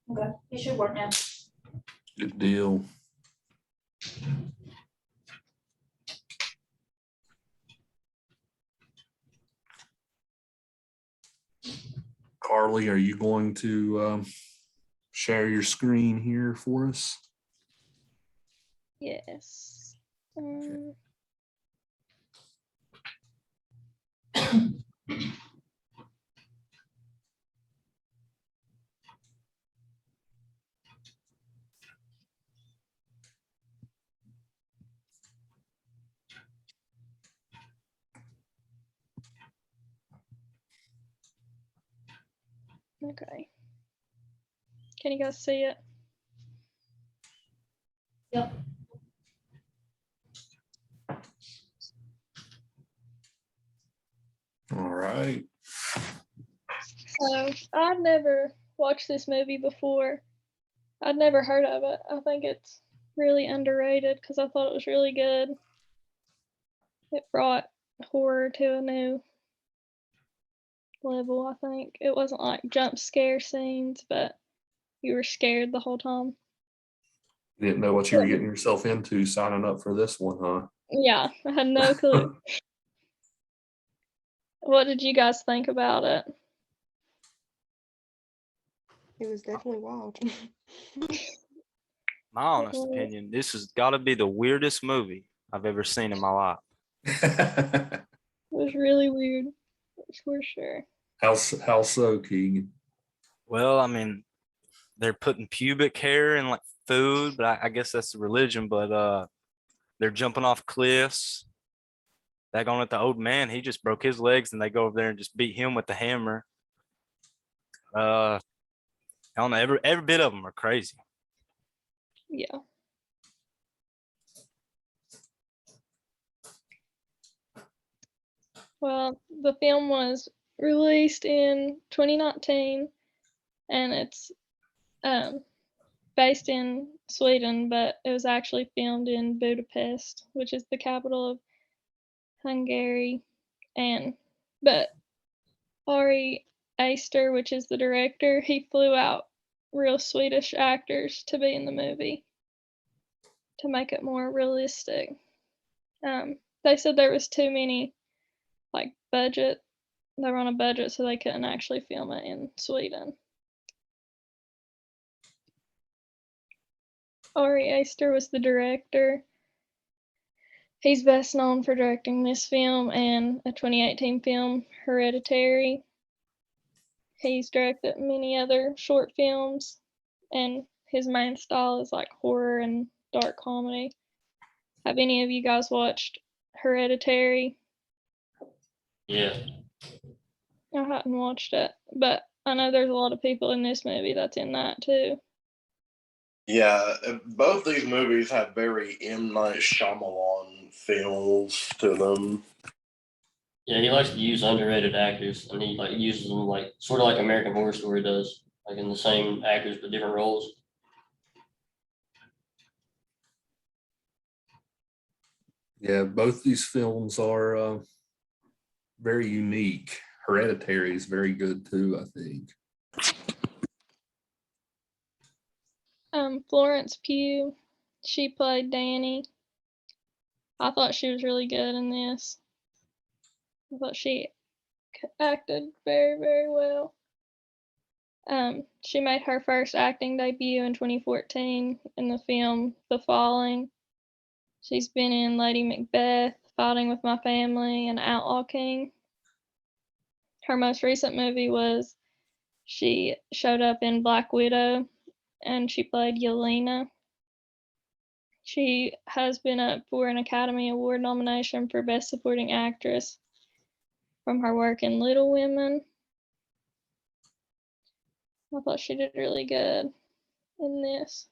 Okay, it should work now. Good deal. Carly, are you going to share your screen here for us? Yes. Okay. Can you guys see it? Yep. All right. So I've never watched this movie before. I'd never heard of it. I think it's really underrated because I thought it was really good. It brought horror to a new level, I think. It wasn't like jump scare scenes, but you were scared the whole time. You didn't know what you were getting yourself into signing up for this one, huh? Yeah, I had no clue. What did you guys think about it? It was definitely wild. My honest opinion, this has got to be the weirdest movie I've ever seen in my life. It was really weird, for sure. How so, Keegan? Well, I mean, they're putting pubic hair in like food, but I guess that's the religion. But they're jumping off cliffs. Daggone it, the old man, he just broke his legs, and they go over there and just beat him with the hammer. I don't know, every bit of them are crazy. Yeah. Well, the film was released in 2019, and it's based in Sweden, but it was actually filmed in Budapest, which is the capital of Hungary. But Ari Aster, which is the director, he flew out real Swedish actors to be in the movie to make it more realistic. They said there was too many budget. They were on a budget, so they couldn't actually film it in Sweden. Ari Aster was the director. He's best known for directing this film and a 2018 film, Hereditary. He's directed many other short films, and his main style is like horror and dark comedy. Have any of you guys watched Hereditary? Yeah. I hadn't watched it, but I know there's a lot of people in this movie that's in that too. Yeah, both these movies have very M. Night Shyamalan feels to them. Yeah, he likes to use underrated actors, and he uses them sort of like American Horror Story does, like in the same actors but different roles. Yeah, both these films are very unique. Hereditary is very good too, I think. Florence Pugh, she played Danny. I thought she was really good in this. I thought she acted very, very well. She made her first acting debut in 2014 in the film The Falling. She's been in Lady Macbeth, Fighting with My Family, and Outlaw King. Her most recent movie was she showed up in Black Widow, and she played Yelena. She has been up for an Academy Award nomination for Best Supporting Actress from her work in Little Women. I thought she did really good in this.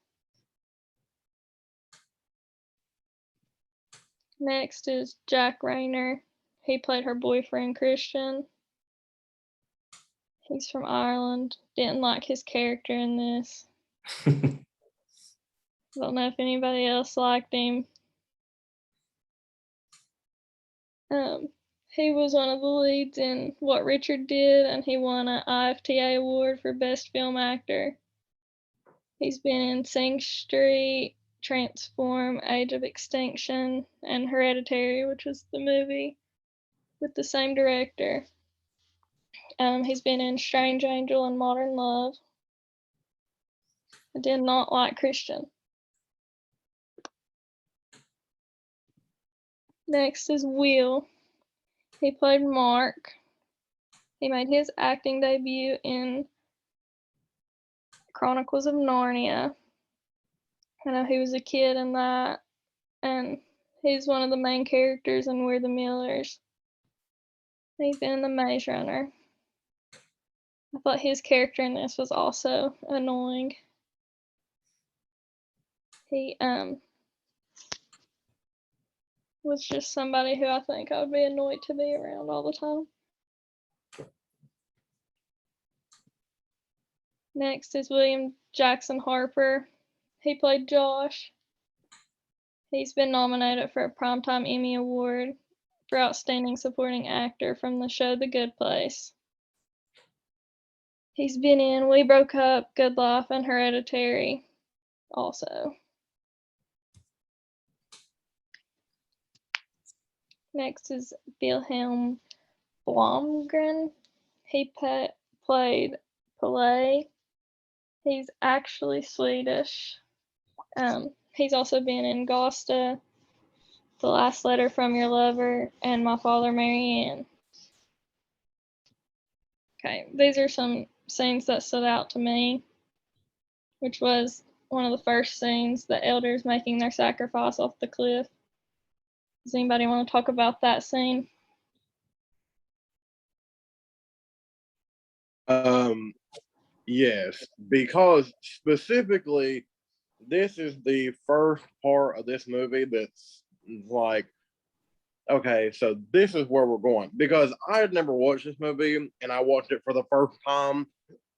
Next is Jack Rayner. He played her boyfriend, Christian. He's from Ireland. Didn't like his character in this. Don't know if anybody else liked him. He was one of the leads in What Richard Did, and he won an IFTA award for Best Film Actor. He's been in Sing Street, Transform, Age of Extinction, and Hereditary, which was the movie with the same director. He's been in Strange Angel and Modern Love. I did not like Christian. Next is Will. He played Mark. He made his acting debut in Chronicles of Narnia. I know he was a kid in that, and he's one of the main characters in We're the Millers. He's been in The Maze Runner. I thought his character in this was also annoying. He was just somebody who I think I would be annoyed to be around all the time. Next is William Jackson Harper. He played Josh. He's been nominated for a Primetime Emmy Award for Outstanding Supporting Actor from the show The Good Place. He's been in We Broke Up, Good Life, and Hereditary also. Next is Wilhelm Blomgren. He played Pele. He's actually Swedish. He's also been in Gosta, The Last Letter from Your Lover, and My Father, Marianne. Okay, these are some scenes that stood out to me, which was one of the first scenes, the elders making their sacrifice off the cliff. Does anybody want to talk about that scene? Yes, because specifically, this is the first part of this movie that's like, okay, so this is where we're going. Because I had never watched this movie, and I watched it for the first time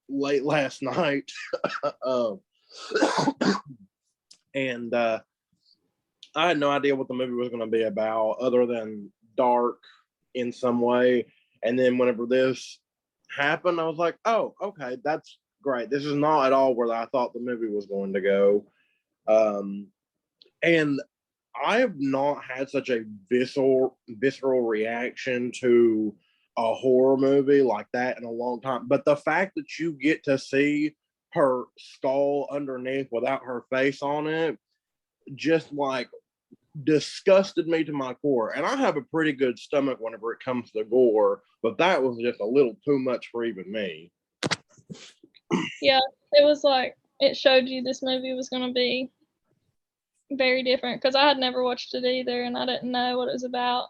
late last night. And I had no idea what the movie was going to be about, other than dark in some way. And then whenever this happened, I was like, oh, okay, that's great. This is not at all where I thought the movie was going to go. And I have not had such a visceral reaction to a horror movie like that in a long time. But the fact that you get to see her skull underneath without her face on it just like disgusted me to my core. And I have a pretty good stomach whenever it comes to gore, but that was just a little too much for even me. Yeah, it was like, it showed you this movie was going to be very different, because I had never watched it either, and I didn't know what it was about.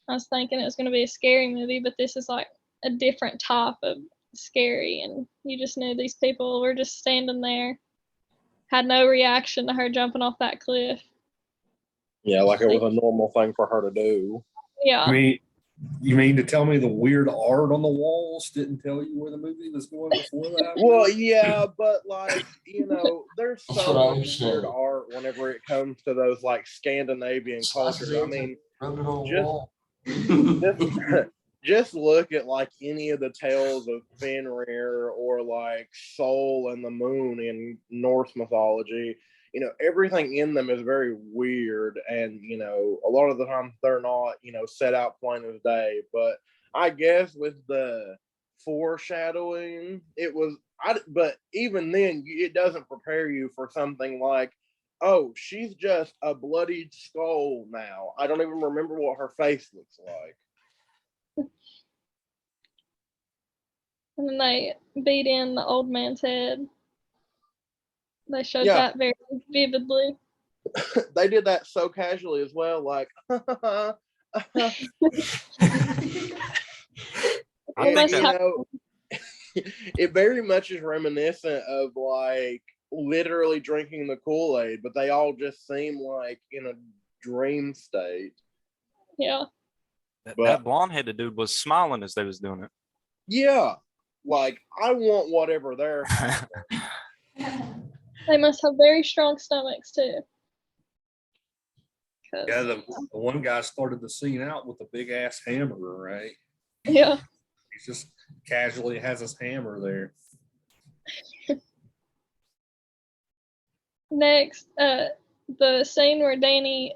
I was thinking it was going to be a scary movie, but this is like a different type of scary, and you just knew these people were just standing there, had no reaction to her jumping off that cliff. Yeah, like it was a normal thing for her to do. Yeah. You mean to tell me the weird art on the walls didn't tell you where the movie was going before that? Well, yeah, but like, you know, there's That's so what I much understand. weird art whenever it comes to those like Scandinavian cultures. I mean, just look at like any of the tales of Fenrir or like Sol and the Moon in Norse mythology. You know, everything in them is very weird, and you know, a lot of the time they're not, you know, set out plain as day. But I guess with the foreshadowing, it was. But even then, it doesn't prepare you for something like, oh, she's just a bloodied skull now. I don't even remember what her face looks like. And then they beat in the old man's head. They showed Yeah. that very vividly. They did that so casually as well, like I They think must you that, have- know, it very much is reminiscent of like literally drinking the Kool-Aid, but they all just seem like in a dream state. Yeah. that blonde-headed dude was smiling as they was doing it. Yeah, like I want whatever they're having. They must have very strong stomachs too. Yeah, the one guy started the scene out with a big ass hammer, right? Yeah. He just casually has his hammer there. Next, the scene where Danny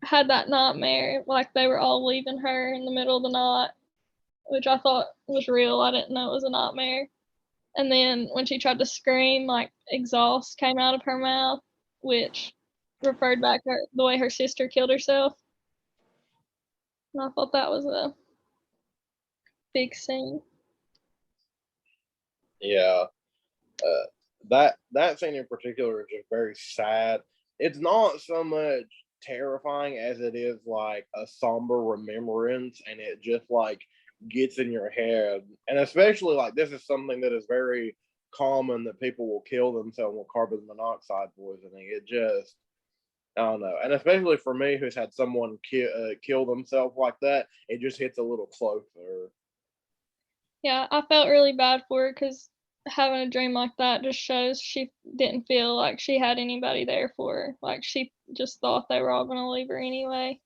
had that nightmare, like they were all leaving her in the middle of the night, which I thought was real. I didn't know it was a nightmare. And then when she tried to scream, like exhaust came out of her mouth, which referred back to the way her sister killed herself. And I thought that was a big scene. Yeah. That scene in particular is just very sad. It's not so much terrifying as it is like a somber remembrance, and it just like gets in your head. And especially like this is something that is very common, that people will kill themselves with carbon monoxide poisoning. It just, I don't know. And especially for me, who's had someone kill themselves like that, it just hits a little closer. Yeah, I felt really bad for her because having a dream like that just shows she didn't feel like she had anybody there for her. Like she just thought they were all going to leave her anyway.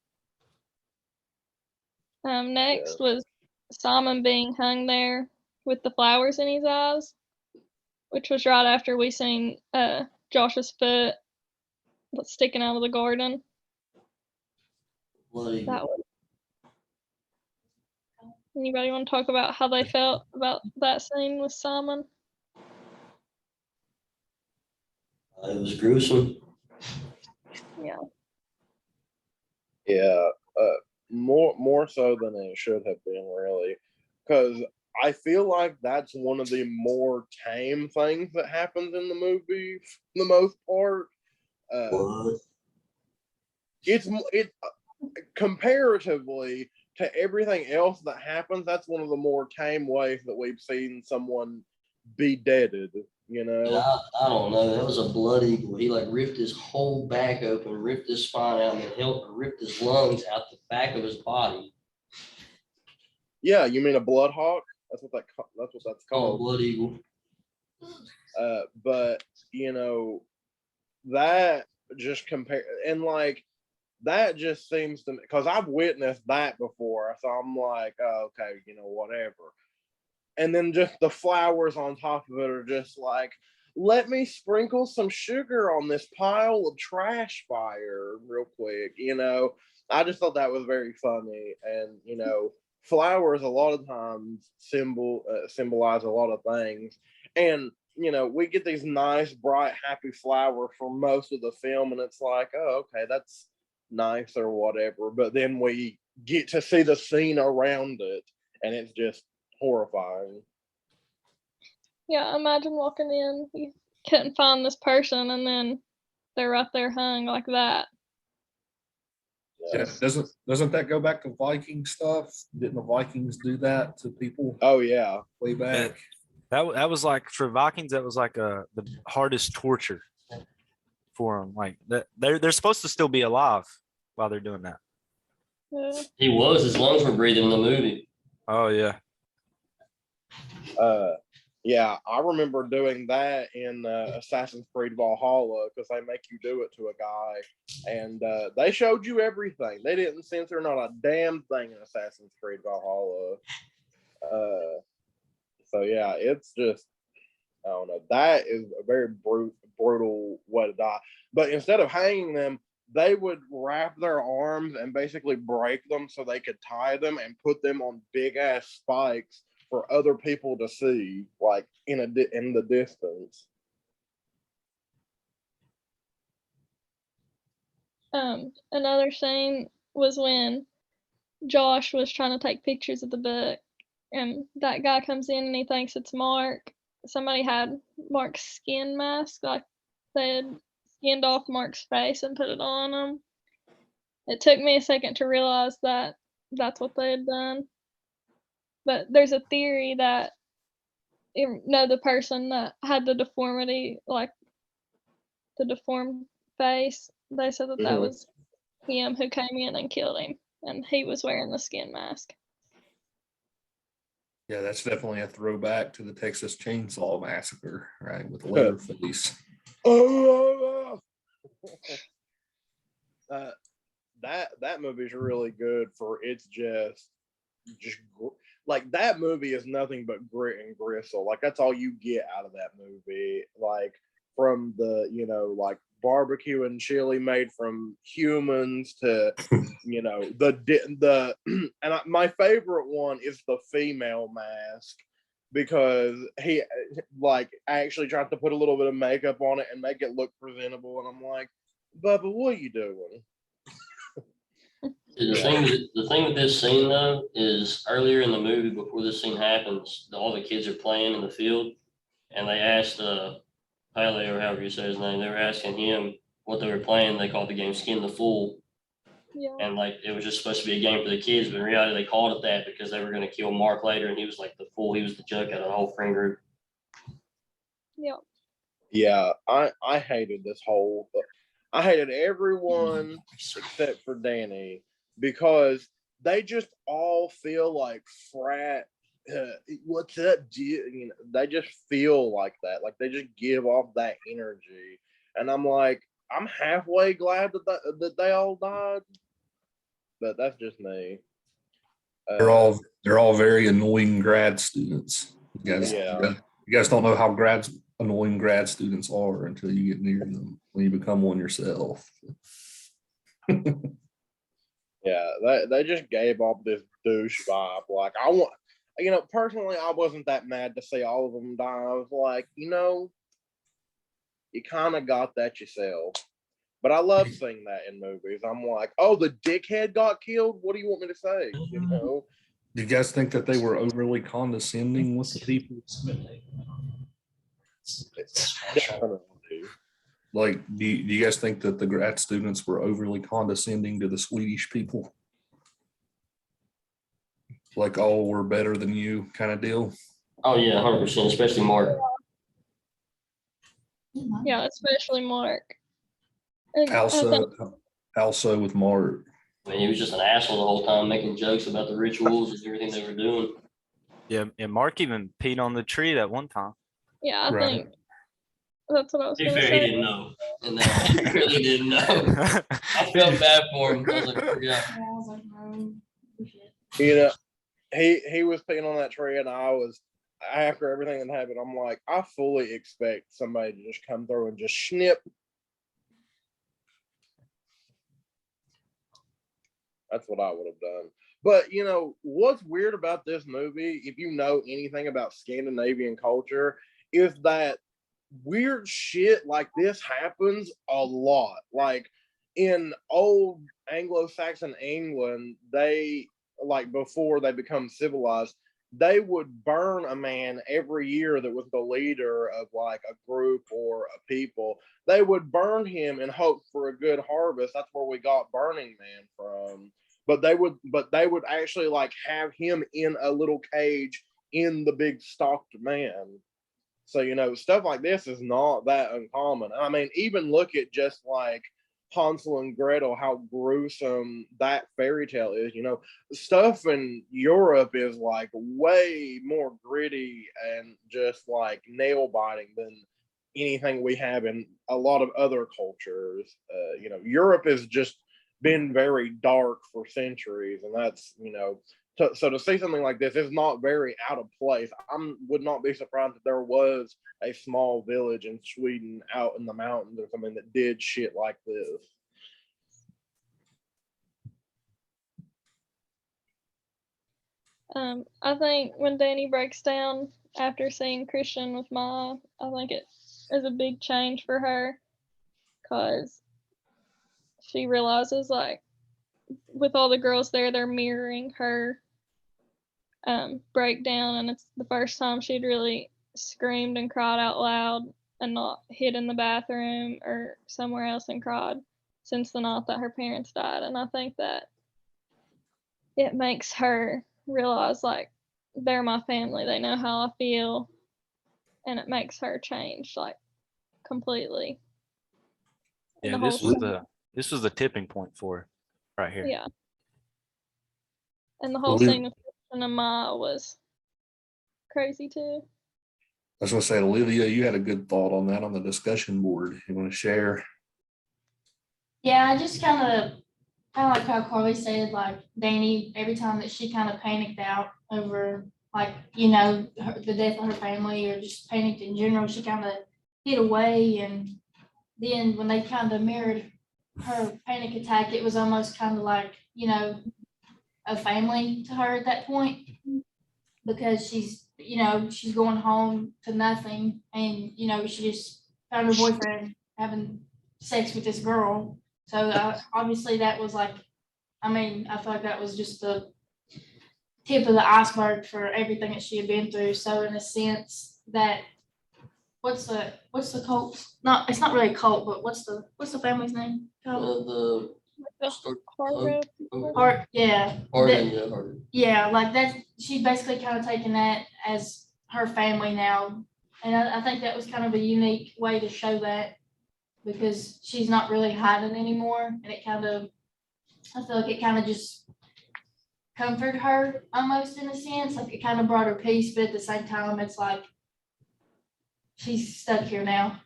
Next was Simon being hung there with the flowers in his eyes, which was right after we seen Josh's foot sticking out of the garden. Bloody. That was. Anybody want to talk about how they felt about that scene with Simon? It was gruesome. Yeah. Yeah, more so than it should have been, really, because I feel like that's one of the more tame things that happens in the movie for the most part. What? It comparatively to everything else that happens, that's one of the more tame ways that we've seen someone be deaded. You know. I don't know. That was a blood eagle. He like ripped his whole back open, ripped his spine out, and then ripped his lungs out the back of his body. Yeah, you mean a blood hawk? That's what that's Oh, called. blood eagle. But you know, that just compare, and like that just seems to me, because I've witnessed that before, so I'm like, oh, okay, you know, whatever. And then just the flowers on top of it are just like, let me sprinkle some sugar on this pile of trash fire real quick. You know, I just thought that was very funny. And you know, flowers a lot of times symbolize a lot of things. And you know, we get these nice, bright, happy flowers for most of the film, and it's like, oh, okay, that's nice or whatever. But then we get to see the scene around it, and it's just horrifying. Yeah, imagine walking in, you couldn't find this person, and then they're right there hung like that. Yeah, doesn't that go back to Viking stuff? Didn't the Vikings do that to people Oh yeah. way back? That was like for Vikings. That was like the hardest torture for them. Like that they're supposed to still be alive while they're doing that. Yeah. He was. His lungs were breathing in the movie. Oh yeah. Yeah, I remember doing that in Assassin's Creed Valhalla, because they make you do it to a guy, and they showed you everything. They didn't censor not a damn thing in Assassin's Creed Valhalla. So yeah, it's just, I don't know. That is a very brutal way to die. But instead of hanging them, they would wrap their arms and basically break them so they could tie them and put them on big ass spikes for other people to see, like in the distance. Another scene was when Josh was trying to take pictures of the book, and that guy comes in and he thinks it's Mark. Somebody had Mark's skin mask, like they had skinned off Mark's face and put it on him. It took me a second to realize that that's what they had done. But there's a theory that the person that had the deformity, like the deformed face, they said that that was him who came in and killed him, and he was wearing the skin mask. Yeah, that's definitely a throwback to the Texas Chainsaw Massacre, right? With Leatherface. That movie's really good for it's just like that movie is nothing but grit and gristle. Like that's all you get out of that movie. Like from the, like barbecue and chili made from humans to, the and my favorite one is the female mask, because he like actually tried to put a little bit of makeup on it and make it look presentable. And I'm like, Bubba, what are you doing? The thing with this scene though is earlier in the movie, before this scene happens, all the kids are playing in the field, and they asked Pele, or however you say his name, they were asking him what they were playing. They called the game Skin the Fool, Yeah. and like it was just supposed to be a game for the kids, but in reality they called it that because they were going to kill Mark later, and he was like the fool. He was the joke out of the whole friend group. Yeah. Yeah, I hated this whole. I hated everyone except for Danny, because they just all feel like frat. What's up, dude? They just feel like that. Like they just give off that energy, and I'm like, I'm halfway glad that they all died, but that's just me. They're all very annoying grad students. Yeah. You guys don't know how annoying grad students are until you get near them when you become one yourself. Yeah, they just gave off this douche vibe. Like I want, personally, I wasn't that mad to see all of them die. I was like, you kind of got that yourself. But I love seeing that in movies. I'm like, oh, the dickhead got killed. What do you want me to say? Do you guys think that they were overly condescending with the people? Definitely. Like, do you guys think that the grad students were overly condescending to the Swedish people? Like, all were better than you kind of deal? Oh yeah, 100%, especially Mark. Yeah, especially Mark. And I think- Also with Mark. I mean, he was just an asshole the whole time, making jokes about the rituals and everything they were doing. Yeah, and Mark even peed on the tree that one time. yeah, I Right. think that's what I was To be going to fair, he say. didn't know. And he really didn't know. I felt bad for him. I was like, yeah. He was peeing on that tree, and I was, after everything that happened, I'm like, I fully expect somebody to just come through and just snip. That's what I would have done. But what's weird about this movie, if you know anything about Scandinavian culture, is that weird shit like this happens a lot. Like in old Anglo-Saxon England, they, like before they become civilized, they would burn a man every year that was the leader of like a group or a people. They would burn him in hope for a good harvest. That's where we got Burning Man from. But they would actually like have him in a little cage in the big stalked man. So, stuff like this is not that uncommon. I mean, even look at just like Hansel and Gretel, how gruesome that fairy tale is. Stuff in Europe is like way more gritty and just like nail biting than anything we have in a lot of other cultures. Europe has just been very dark for centuries, and that's, so to see something like this is not very out of place. I would not be surprised if there was a small village in Sweden out in the mountains or something that did shit like this. I think when Danny breaks down after seeing Christian with Ma, I think it is a big change for her, because she realizes, like, with all the girls there, they're mirroring her breakdown, and it's the first time she'd really screamed and cried out loud and not hid in the bathroom or somewhere else and cried since the night that her parents died. And I think that it makes her realize, like, they're my family, they know how I feel, and it makes her change, like, completely. And Yeah, this was the tipping point for her right here. Yeah. And the whole Well, scene with Christian and Ma was crazy too. I was going to say, Olivia, you had a good thought on that on the discussion board. You want to share? Yeah, I just kind of like how Carly said, like Danny, every time that she kind of panicked out over, like, the death of her family, or just panicked in general, she kind of get away. And then when they kind of mirrored her panic attack, it was almost kind of like, you know, a family to her at that point, because she's, you know, she's going home to nothing. And, you know, she just found her boyfriend having sex with this girl. So obviously that was like, I mean, I feel like that was just the tip of the iceberg for everything that she had been through. So in a sense that, what's the cult? Not, it's not really a cult, but what's the family's name? Called? The The Start- Hargrove oh, people. Heart, yeah. Harden, yeah, Harden. Yeah, like that's, she's basically kind of taken that as her family now. And I think that was kind of a unique way to show that, because she's not really hiding anymore. And it kind of, I feel like it kind of just comforted her almost in a sense. Like it kind of brought her peace, but at the same time, it's like she's stuck here now.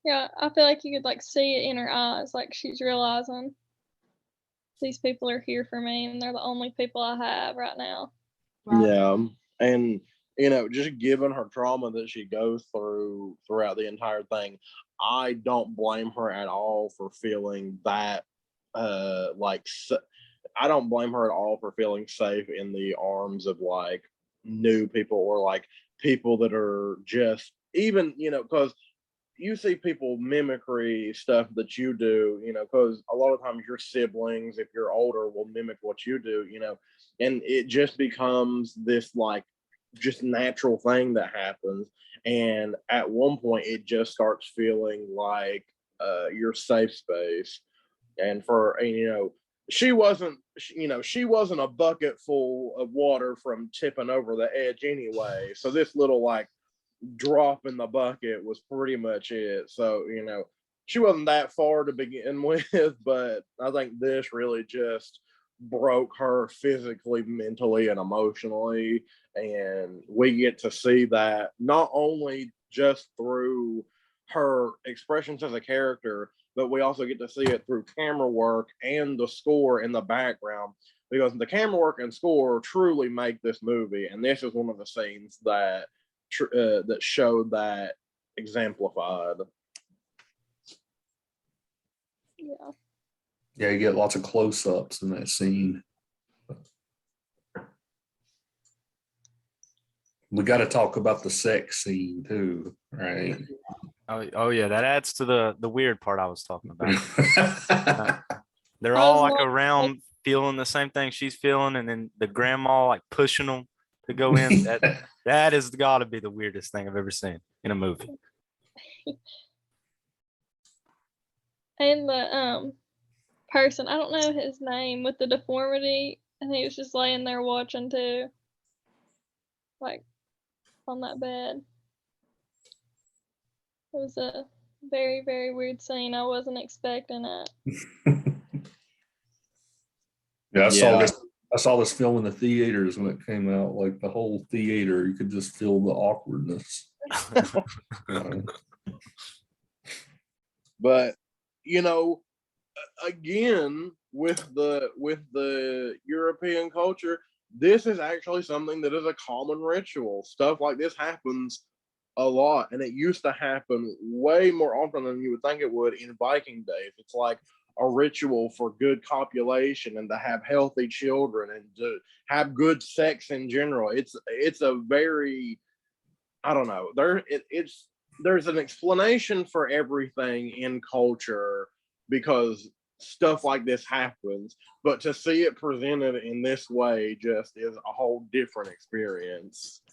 Yeah, I feel like you could like see it in her eyes, like she's realizing these people are here for me and they're the only people I have right now. Right? Yeah, and you know, just given her trauma that she goes through throughout the entire thing, I don't blame her at all for feeling that. I don't blame her at all for feeling safe in the arms of like new people, or like people that are just, even, you know, because you see people mimicry stuff that you do, you know, because a lot of times your siblings, if you're older, will mimic what you do, you know, and it just becomes this like just natural thing that happens. And at one point, it just starts feeling like your safe space. And you know, she wasn't a bucket full of water from tipping over the edge anyway. So this little like drop in the bucket was pretty much it. So, you know, she wasn't that far to begin with, but I think this really just broke her physically, mentally, and emotionally. And we get to see that not only just through her expressions as a character, but we also get to see it through camera work and the score in the background, because the camera work and score truly make this movie. And this is one of the scenes that that showed that exemplified. Yeah. Yeah, you get lots of close-ups in that scene. We got to talk about the sex scene too, right? Oh yeah, that adds to the weird part I was talking about. They're I all was like wondering- around feeling the same thing she's feeling, and then the grandma like pushing them to go in. That has got to be the weirdest thing I've ever seen in a movie. And the person, I don't know his name, with the deformity, and he was just laying there watching too, like on that bed. It was a very, very weird scene. I wasn't expecting it. Yeah, Yeah. I saw this film in the theaters when it came out. Like the whole theater, you could just feel the awkwardness. But you know, again, with the European culture, this is actually something that is a common ritual. Stuff like this happens a lot, and it used to happen way more often than you would think it would in Viking days. It's like a ritual for good copulation and to have healthy children and to have good sex in general. It's a very, I don't know, there's an explanation for everything in culture because stuff like this happens, but to see it presented in this way just is a whole different experience.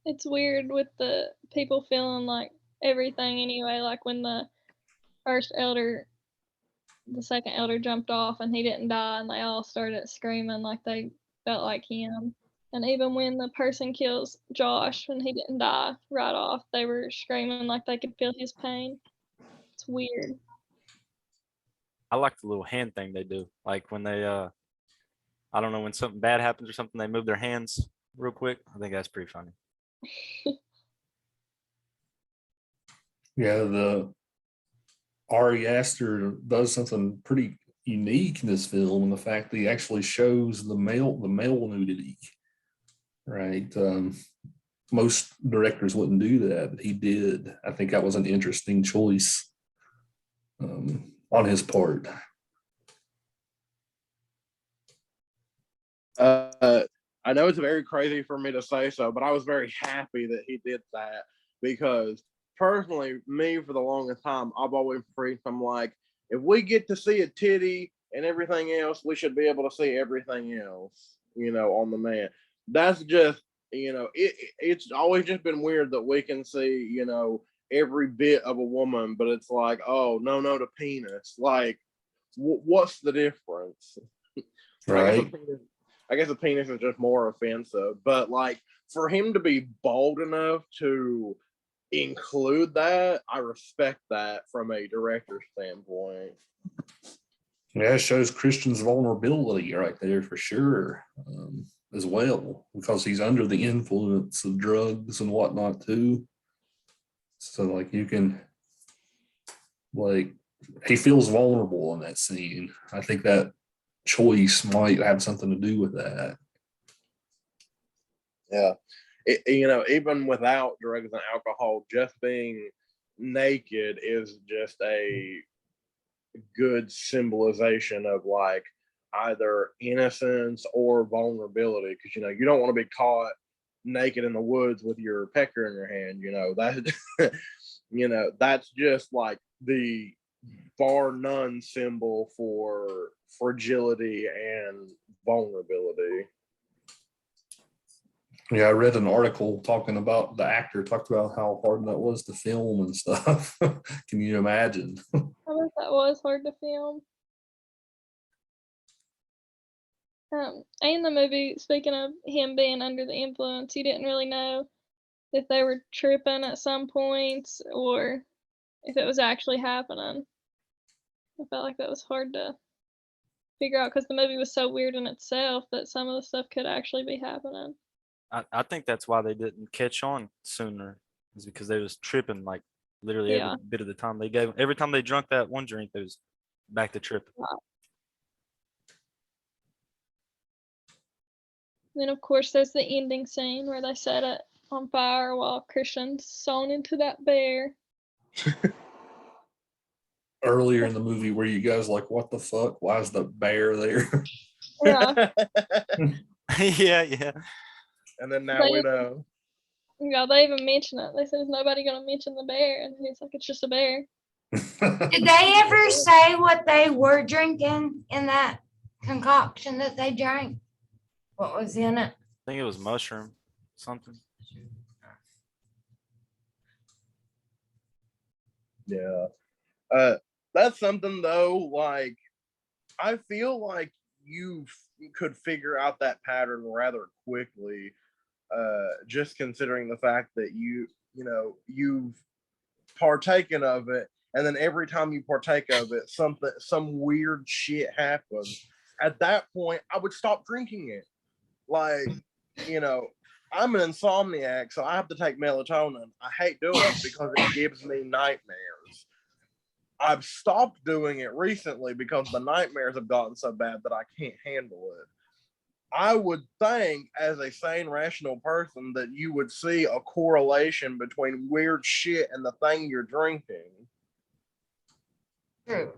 It's weird with the people feeling like everything anyway, like when the second elder jumped off and he didn't die, and they all started screaming like they felt like him. And even when the person kills Josh, when he didn't die right off, they were screaming like they could feel his pain. It's weird. I like the little hand thing they do, like when they I don't know, when something bad happens or something, they move their hands real quick. I think that's pretty funny. Yeah, the Ari Aster does something pretty unique in this film, and the fact that he actually shows the male nudity, right? most directors wouldn't do that, but he did. I think that was an interesting choice on his part. I know it's very crazy for me to say so, but I was very happy that he did that because personally, me for the longest time, I've always preached. I'm like, if we get to see a titty and everything else, we should be able to see everything else, on the man. That's just, it's always just been weird that we can see, every bit of a woman, but it's like, oh, no, the penis. Like, what's the difference? Right. I guess a penis is just more offensive, but like for him to be bold enough to include that, I respect that from a director's standpoint. Yeah, it shows Christian's vulnerability right there for sure, as well, because he's under the influence of drugs and whatnot too. So like you can, like, he feels vulnerable in that scene. I think that choice might have something to do with that. Yeah. Even without drugs and alcohol, just being naked is just a good symbolization of like either innocence or vulnerability. Because, you don't want to be caught naked in the woods with your pecker in your hand. That's just like the bar none symbol for fragility and vulnerability. Yeah, I read an article talking about the actor talked about how hard that was to film and stuff. Can you imagine? I bet that was hard to film. In the movie, speaking of him being under the influence, you didn't really know if they were tripping at some points or if it was actually happening. I felt like that was hard to figure out because the movie was so weird in itself that some of the stuff could actually be happening. I think that's why they didn't catch on sooner, is because they was tripping like literally Yeah. every bit of the time. Every time they drunk that one drink, they was back to tripping. Then of course there's the ending scene where they set it on fire while Christian's sewn into that bear. Earlier in the movie, were you guys like, what the fuck? Why is the bear there? Yeah. yeah. And then now we know. Yeah, they even mention it. They said, "Is nobody gonna mention the bear?" And he's like, "It's just a bear." Did they ever say what they were drinking in that concoction that they drank? What was in it? I think it was mushroom, something. Yeah. That's something though, like I feel like you could figure out that pattern rather quickly, just considering the fact that you've partaken of it, and then every time you partake of it, some weird shit happens. At that point, I would stop drinking it. Like, I'm an insomniac, so I have to take melatonin. I hate doing it because it gives me nightmares. I've stopped doing it recently because the nightmares have gotten so bad that I can't handle it. I would think, as a sane, rational person, that you would see a correlation between weird shit and the thing you're drinking. True.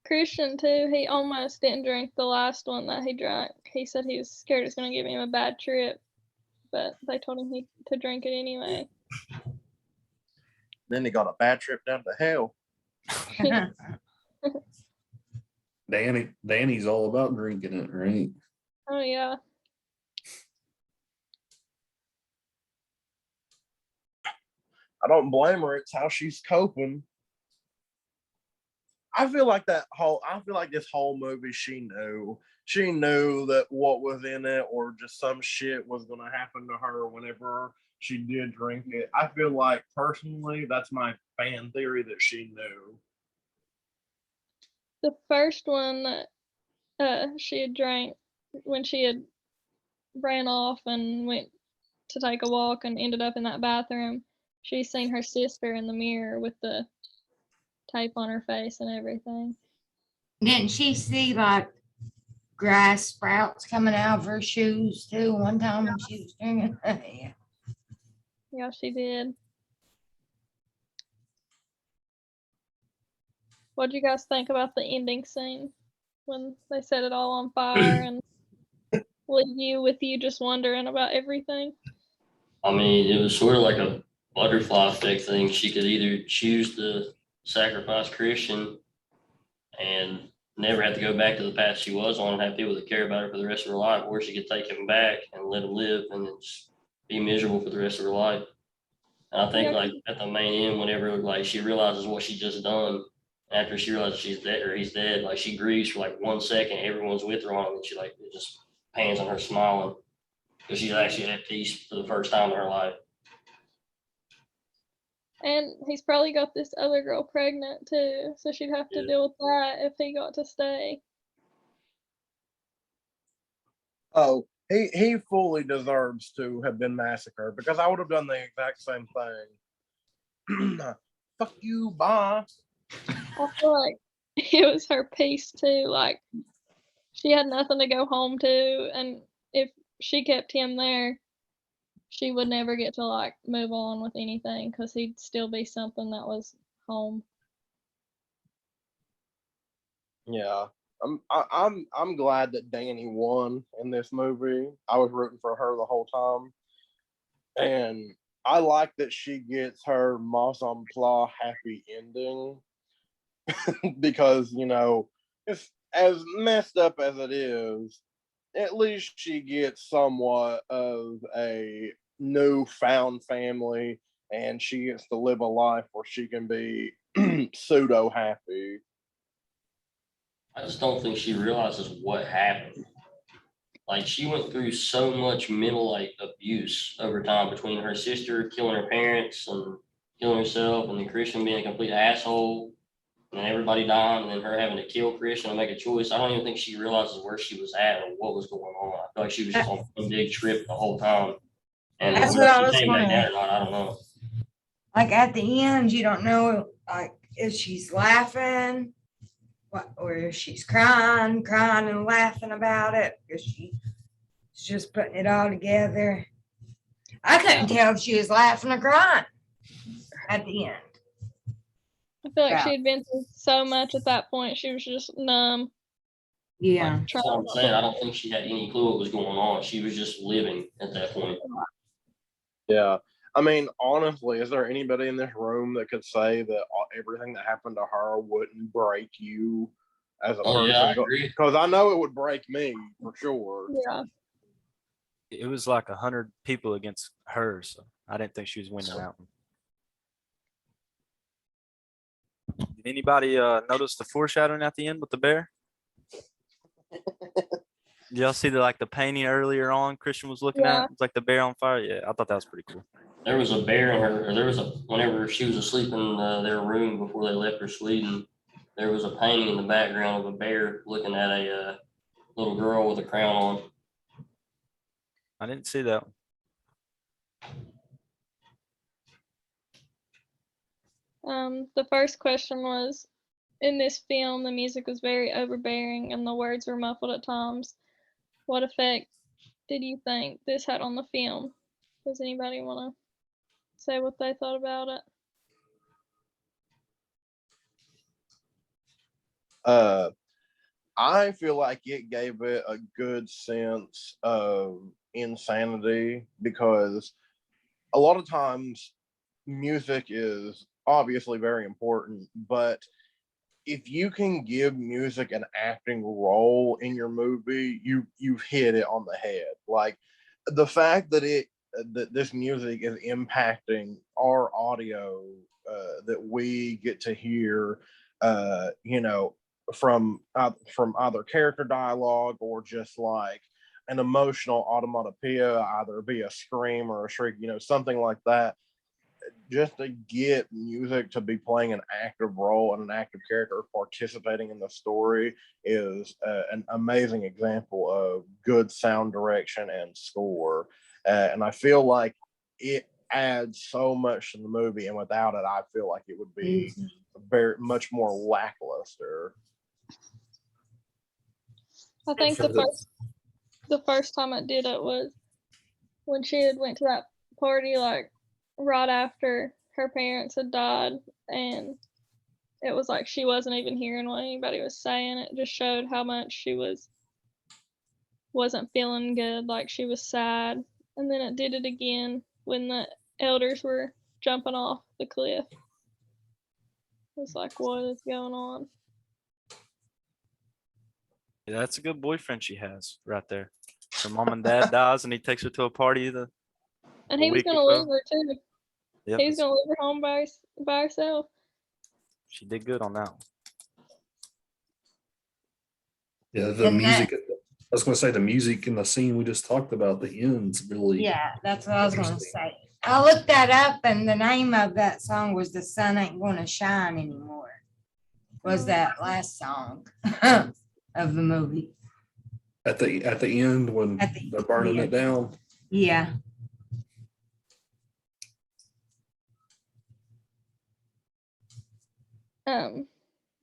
Christian too, he almost didn't drink the last one that he drank. He said he was scared it was gonna give him a bad trip, but they told him to drink it anyway. Then he got a bad trip down to hell. Danny's all about drinking it, right? Oh yeah. I don't blame her. It's how she's coping. I feel like this whole movie, she knew that what was in it or just some shit was going to happen to her whenever she did drink it. I feel like personally, that's my fan theory, that she knew. The first one that she had drank when she had ran off and went to take a walk and ended up in that bathroom, she seen her sister in the mirror with the tape on her face and everything. Didn't she see like grass sprouts coming out of her shoes too one time when she was drinking? Yeah. Yeah, she did. What'd you guys think about the ending scene when they set it all on fire and leave you with you just wondering about everything? I mean, it was sort of like a butterfly effect thing. She could either choose to sacrifice Christian and never have to go back to the path she was on and have people that care about her for the rest of her life, or she could take him back and let him live and then just be miserable for the rest of her life. And I think Yeah, like at the main end, whenever like she realizes what she just done, after she realizes she's dead or he's dead, like she grieves for like 1 second, everyone's with her on it, and she like it just pans on her smiling because she's actually at peace for the first time in her life. and he's probably got this other girl pregnant too, so she'd have to Yeah. deal with that if he got to stay. Oh, he fully deserves to have been massacred because I would have done the exact same thing. Fuck you, bye. I feel like it was her peace too. Like she had nothing to go home to, and if she kept him there, she would never get to like move on with anything because he'd still be something that was home. Yeah. I'm glad that Danny won in this movie. I was rooting for her the whole time. And I like that she gets her mise en place happy ending. Because, you know, it's as messed up as it is, at least she gets somewhat of a newfound family and she gets to live a life where she can be pseudo happy. I just don't think she realizes what happened. Like she went through so much mental like abuse over time between her sister killing her parents and killing herself, and then Christian being a complete asshole, and then everybody dying, and then her having to kill Christian and make a choice. I don't even think she realizes where she was at or what was going on. I feel like she was just on a big trip the whole time. And That's whether what I she was came back wondering. down or not, I don't know. Like at the end, you don't know like if she's laughing, or if she's crying and laughing about it because she's just putting it all together. I couldn't tell if she was laughing or crying at the end. I feel like Yeah. she had been through so much at that point. She was just numb. Yeah. Like, that's what I'm saying. I don't think she had any clue what was going on. She was just living at that point. Yeah. I mean, honestly, is there anybody in this room that could say that everything that happened to her wouldn't break you as a Oh, person? yeah, I agree. Because I know it would break me for sure. Yeah. It was like 100 people against her, so I didn't think she was winning that one. Did anybody notice the foreshadowing at the end with the bear? Did y'all see the painting earlier on Christian was looking Yeah. at? It's like the bear on fire. Yeah, I thought that was pretty cool. There was a bear in her, or there was whenever she was asleep in their room before they left for Sweden, there was a painting in the background of a bear looking at a little girl with a crown on. I didn't see that one. The first question was, in this film, the music was very overbearing and the words were muffled at times. What effect did you think this had on the film? Does anybody want to say what they thought about it? I feel like it gave it a good sense of insanity because a lot of times music is obviously very important, but if you can give music an acting role in your movie, you've hit it on the head. Like the fact that this music is impacting our audio that we get to hear, you know, from either character dialogue or just like an emotional automatopoeia, either be a scream or a shriek, you know, something like that. Just to get music to be playing an active role and an active character participating in the story is an amazing example of good sound direction and score. And I feel like it adds so much to the movie, and without it, I feel like it would be very much more lackluster. I think the first time I did it was when she had went to that party like right after her parents had died, and it was like she wasn't even hearing what anybody was saying. It just showed how much she wasn't feeling good, like she was sad. And then it did it again when the elders were jumping off the cliff. It was like, what is going on? Yeah, that's a good boyfriend she has right there. Her mom and dad dies, and he takes her to a party. And A he was week gonna ago. leave her too. Yep, He was gonna leave her home by herself. she did good on that one. Yeah, the And music. I was going to say the music in the scene we just talked about. The ends really. Yeah, that's what I was gonna Interesting. say. I looked that up and the name of that song was The Sun Ain't Gonna Shine Anymore. Was that last song of the movie. At the end when At the they're burning it down. Yeah.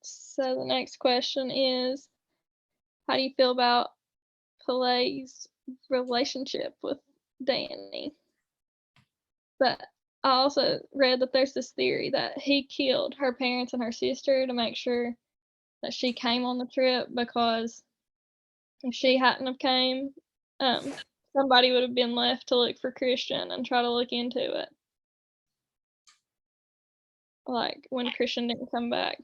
So the next question is, how do you feel about Pele's relationship with Danny? But I also read that there's this theory that he killed her parents and her sister to make sure that she came on the trip, because if she hadn't have came, somebody would have been left to look for Christian and try to look into it. Like when Christian didn't come back.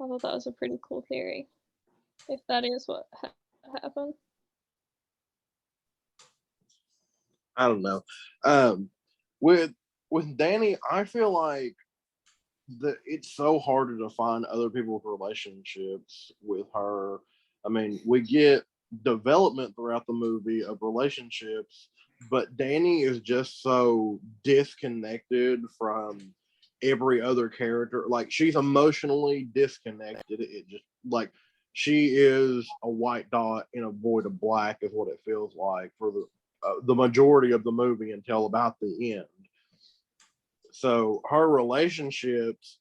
I thought that was a pretty cool theory, if that is what happened. I don't know. With Danny, I feel like it's so hard to define other people's relationships with her. I mean, we get development throughout the movie of relationships, but Danny is just so disconnected from every other character. Like she's emotionally disconnected. It just like she is a white dot in a void of black is what it feels like for the majority of the movie until about the end. So her relationships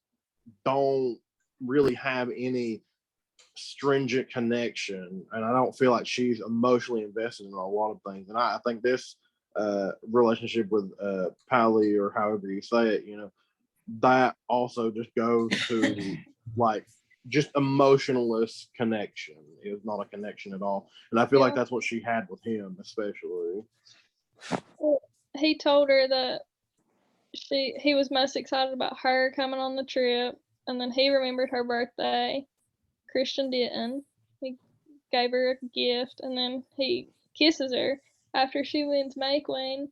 don't really have any stringent connection, and I don't feel like she's emotionally invested in a lot of things. And I think this relationship with Pally, or however you say it, that also just goes to like just emotionless connection. It was not a connection at all, and I feel like that's what she had with him, especially. Well, he told her that he was most excited about her coming on the trip, and then he remembered her birthday. Christian didn't. He gave her a gift, and then he kisses her after she wins May Queen,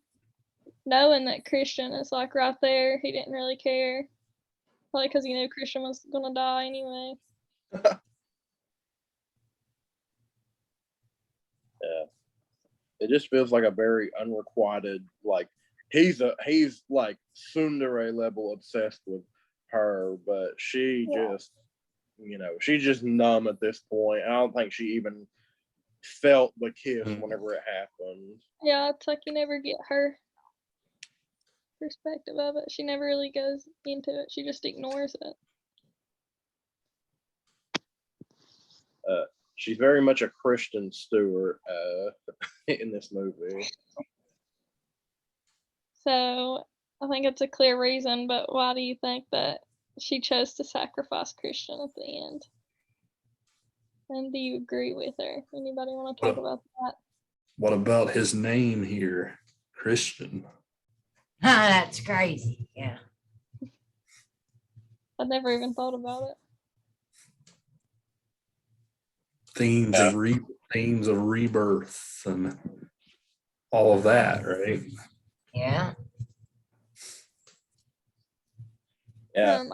knowing that Christian is like right there. He didn't really care, probably because he knew Christian was gonna die anyway. Yeah, it just feels like a very unrequited, like he's like tsundere level obsessed with her, but she just she's just numb at this point. I don't think she even felt the kiss whenever it happened. Yeah, it's like you never get her perspective of it. She never really goes into it. She just ignores it. She's very much a Kristen Stewart in this movie. So I think it's a clear reason, but why do you think that she chose to sacrifice Christian at the end? And do you agree with her? Anybody want to talk about that? What about his name here, Christian? That's crazy. Yeah. I'd never even thought about it. Themes of rebirth and all of that, right? Yeah. Yeah.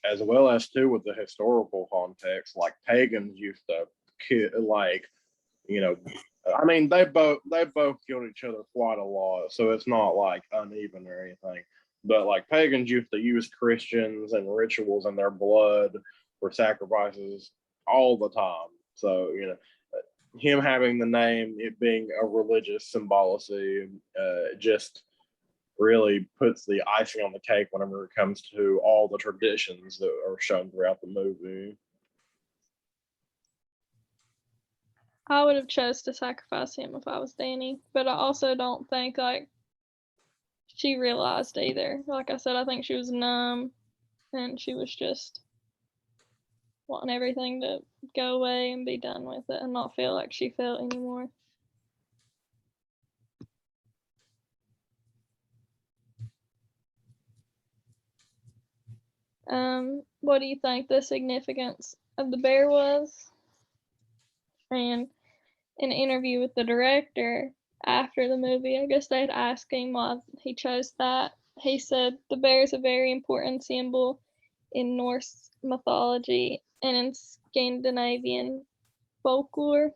As well as too with the historical context, like pagans used to I mean they both killed each other quite a lot, so it's not like uneven or anything. But like pagans used to use Christians and rituals in their blood for sacrifices all the time. So him having the name, it being a religious symbology, just really puts the icing on the cake whenever it comes to all the traditions that are shown throughout the movie. I would have chose to sacrifice him if I was Danny, but I also don't think like she realized either. Like I said, I think she was numb and she was just wanting everything to go away and be done with it and not feel like she felt anymore. What do you think the significance of the bear was? And in an interview with the director after the movie, I guess they'd asked him why he chose that. He said the bear is a very important symbol in Norse mythology and in Scandinavian folklore.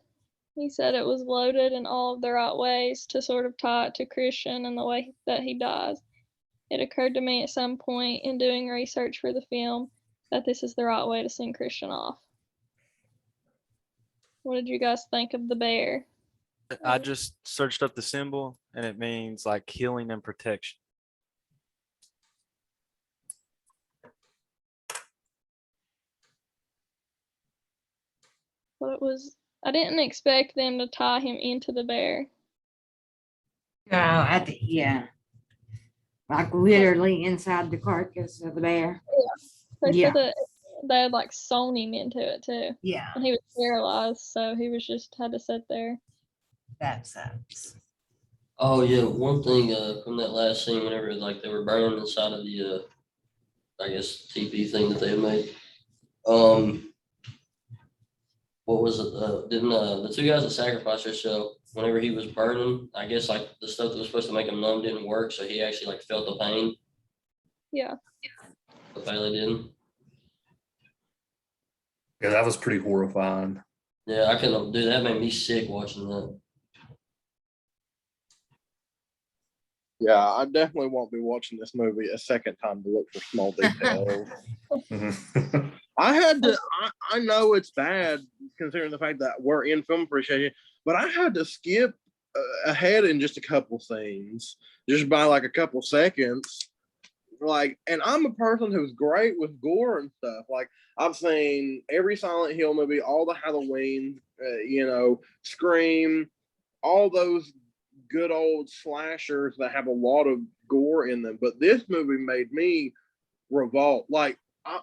He said it was loaded in all of the right ways to sort of tie it to Christian and the way that he dies. It occurred to me at some point in doing research for the film that this is the right way to send Christian off. What did you guys think of the bear? I just searched up the symbol and it means like healing and protection. But it was, I didn't expect them to tie him into the bear. No, yeah. Like literally inside the carcass of the bear. They Yeah. said that they had like sewn him into it too. Yeah, And he was paralyzed, so he was just had to sit there. that sucks. Oh yeah, one thing from that last scene, whenever like they were burning inside of the I guess TP thing that they had made. What was it? Didn't the two guys that sacrificed themselves whenever he was burning? I guess like the stuff that was supposed to make him numb didn't work, so he actually like felt the pain. Yeah. But Bailey didn't. Yeah, that was pretty horrifying. Yeah, I couldn't do that. Made me sick watching that. Yeah, I definitely won't be watching this movie a second time to look for small details. I know it's bad considering the fact that we're in film appreciation, but I had to skip ahead in just a couple scenes, just by like a couple seconds. Like, and I'm a person who's great with gore and stuff. Like, I've seen every Silent Hill movie, all the Halloween, Scream, all those good old slashers that have a lot of gore in them. But this movie made me revolt. Like,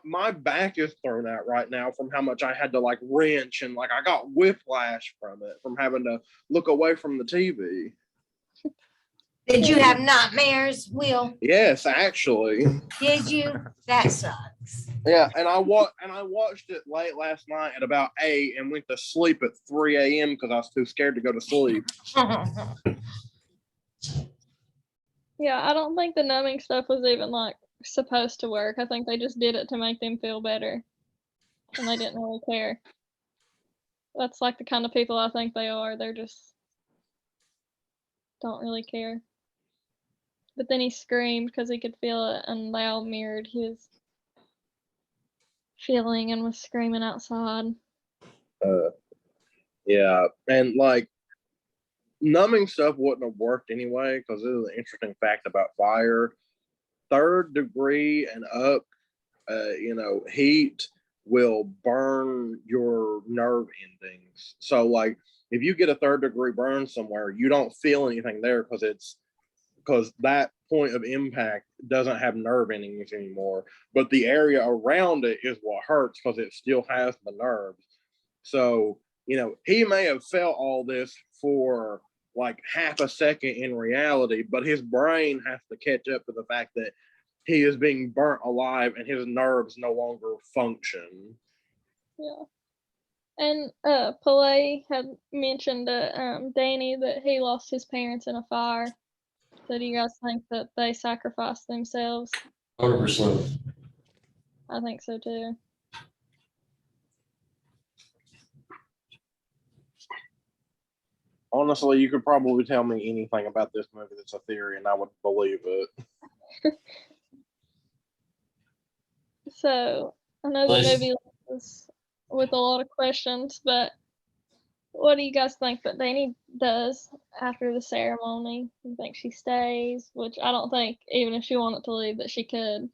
my back is thrown out right now from how much I had to like wrench, and like I got whiplash from it, from having to look away from the TV. Did you have nightmares, Will? Yes, actually. Did you? That sucks. Yeah, and I watched it late last night at about 8 and went to sleep at 3 a.m. because I was too scared to go to sleep. Yeah, I don't think the numbing stuff was even like supposed to work. I think they just did it to make them feel better. And they didn't really care. That's like the kind of people I think they are. They're just don't really care. But then he screamed because he could feel it, and they all mirrored his feeling and was screaming outside. Yeah, and like numbing stuff wouldn't have worked anyway because this is an interesting fact about fire. 3rd degree and up, heat will burn your nerve endings. So like if you get a 3rd degree burn somewhere, you don't feel anything there because that point of impact doesn't have nerve endings anymore. But the area around it is what hurts because it still has the nerves. So, he may have felt all this for like half a second in reality, but his brain has to catch up to the fact that he is being burnt alive and his nerves no longer function. Yeah. And Pele had mentioned to Danny that he lost his parents in a fire. So do you guys think that they sacrificed themselves? 100%. I think so too. Honestly, you could probably tell me anything about this movie that's a theory and I would believe it. So I know the movie was with a lot of questions, but what do you guys think that Danny does after the ceremony? You think she stays? Which I don't think, even if she wanted to leave, that she could.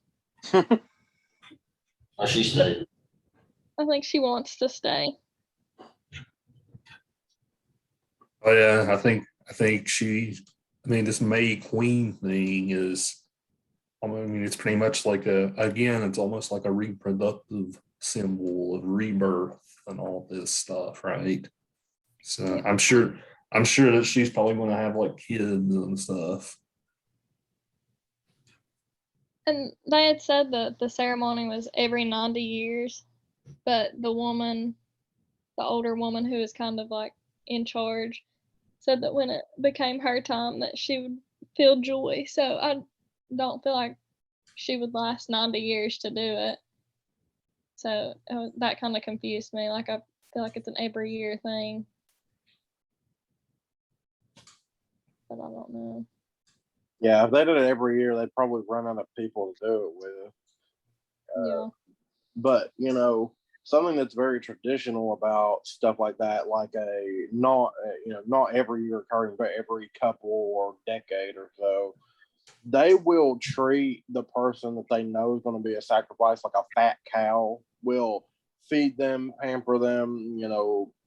Oh, she stayed. I think she wants to stay. Oh yeah, I think this May Queen thing is, I mean, it's pretty much like it's almost like a reproductive symbol of rebirth and all this stuff, right? So I'm sure that she's probably going to have like kids and stuff. And they had said that the ceremony was every 90 years, but the woman, the older woman who was kind of like in charge, said that when it became her time that she would feel joy. So I don't feel like she would last 90 years to do it. So that kind of confused me. Like I feel like it's an every year thing, but I don't know. Yeah, if they did it every year, they'd probably run out of people to do it with. Yeah. But something that's very traditional about stuff like that, like not every year occurring, but every couple or decade or so, they will treat the person that they know is going to be a sacrifice like a fat cow. Will feed them, pamper them,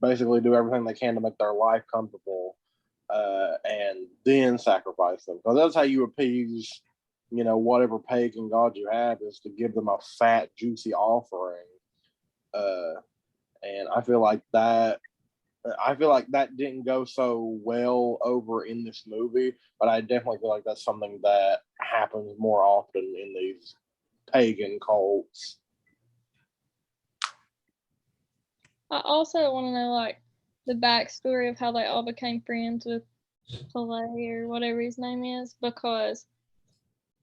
basically do everything they can to make their life comfortable, and then sacrifice them. Because that's how you appease, whatever pagan god you have, is to give them a fat, juicy offering. And I feel like that didn't go so well over in this movie, but I definitely feel like that's something that happens more often in these pagan cults. I also want to know like the backstory of how they all became friends with Pele or whatever his name is, because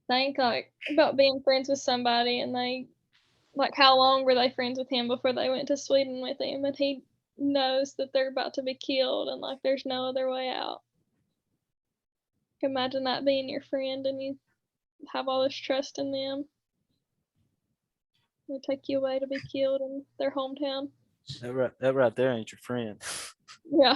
think like about being friends with somebody and they like how long were they friends with him before they went to Sweden with him, and he knows that they're about to be killed and like there's no other way out. Imagine that being your friend and you have all this trust in them. They take you away to be killed in their hometown. That right there ain't your friend. Yeah.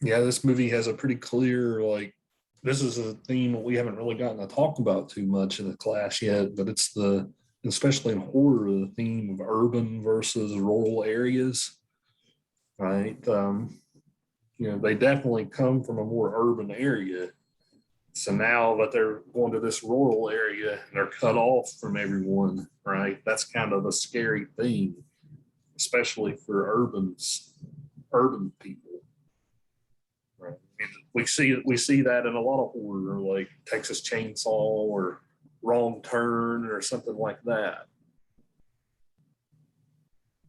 Yeah, this movie has a pretty clear, like, this is a theme that we haven't really gotten to talk about too much in the class yet, but it's especially in horror, the theme of urban versus rural areas, right? They definitely come from a more urban area. So now that they're going to this rural area and they're cut off from everyone, right? That's kind of a scary thing, especially for urban people. Right. We see that in a lot of horror, like Texas Chainsaw or Wrong Turn or something like that.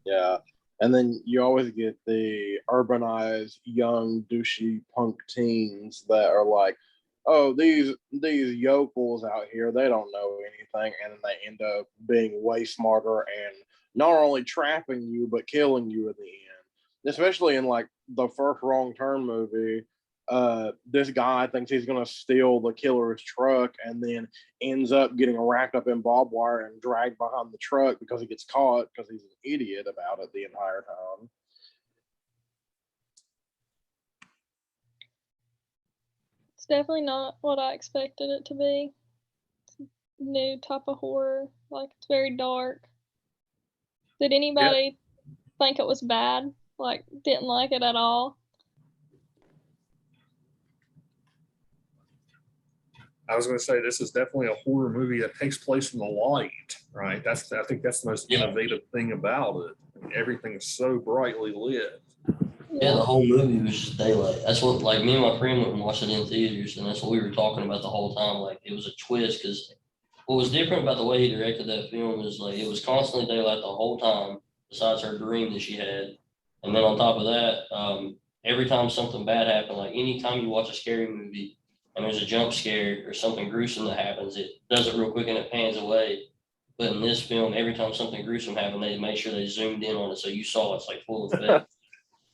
Yeah. And then you always get the urbanized, young, douchey punk teens that are like, oh, these yokels out here, they don't know anything. And then they end up being way smarter and not only trapping you, but killing you in the end. Especially in like the first Wrong Turn movie, this guy thinks he's going to steal the killer's truck and then ends up getting wrapped up in barbed wire and dragged behind the truck because he gets caught because he's an idiot about it the entire time. It's definitely not what I expected it to be. It's a new type of horror. Like it's very dark. Did anybody think it was bad? Like didn't like it at all? I was going to say this is definitely a horror movie that takes place in the light, right? I think that's the most innovative thing about it. I mean, everything is so brightly lit. Yeah, the whole movie was just daylight. That's what, like, me and my friend went and watched it in theaters, and that's what we were talking about the whole time. Like, it was a twist because what was different about the way he directed that film is like it was constantly daylight the whole time, besides her dream that she had. And then on top of that, every time something bad happened, like anytime you watch a scary movie and there's a jump scare or something gruesome that happens, it does it real quick and it pans away. But in this film, every time something gruesome happened, they made sure they zoomed in on it so you saw it's like full effect.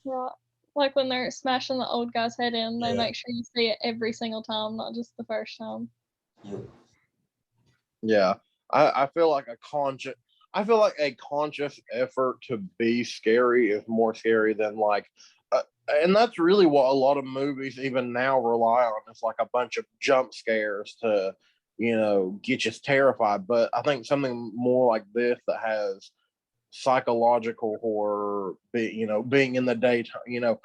Yeah. Like when they're smashing the old guy's head in, they Yeah. make sure you see it every single time, not just the first time. Yep. Yeah, I feel like a conscious effort to be scary is more scary than like, and that's really what a lot of movies even now rely on. It's like a bunch of jump scares to get you terrified. But I think something more like this that has psychological horror, being in the daytime,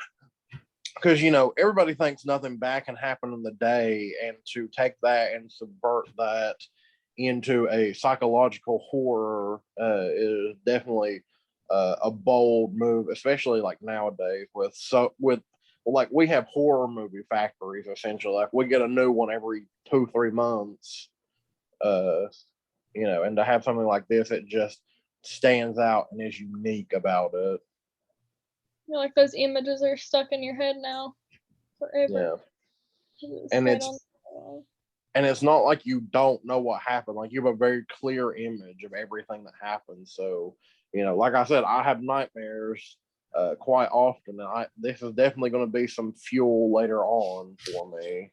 because everybody thinks nothing bad can happen in the day, and to take that and subvert that into a psychological horror is definitely a bold move, especially like nowadays with like we have horror movie factories essentially. Like we get a new one every 2-3 months, and to have something like this, it just stands out and is unique about it. Like those images are stuck in your head now forever. And right it's on the wall. and it's not like you don't know what happened. Like you have a very clear image of everything that happened. So, like I said, I have nightmares quite often, and this is definitely going to be some fuel later on for me.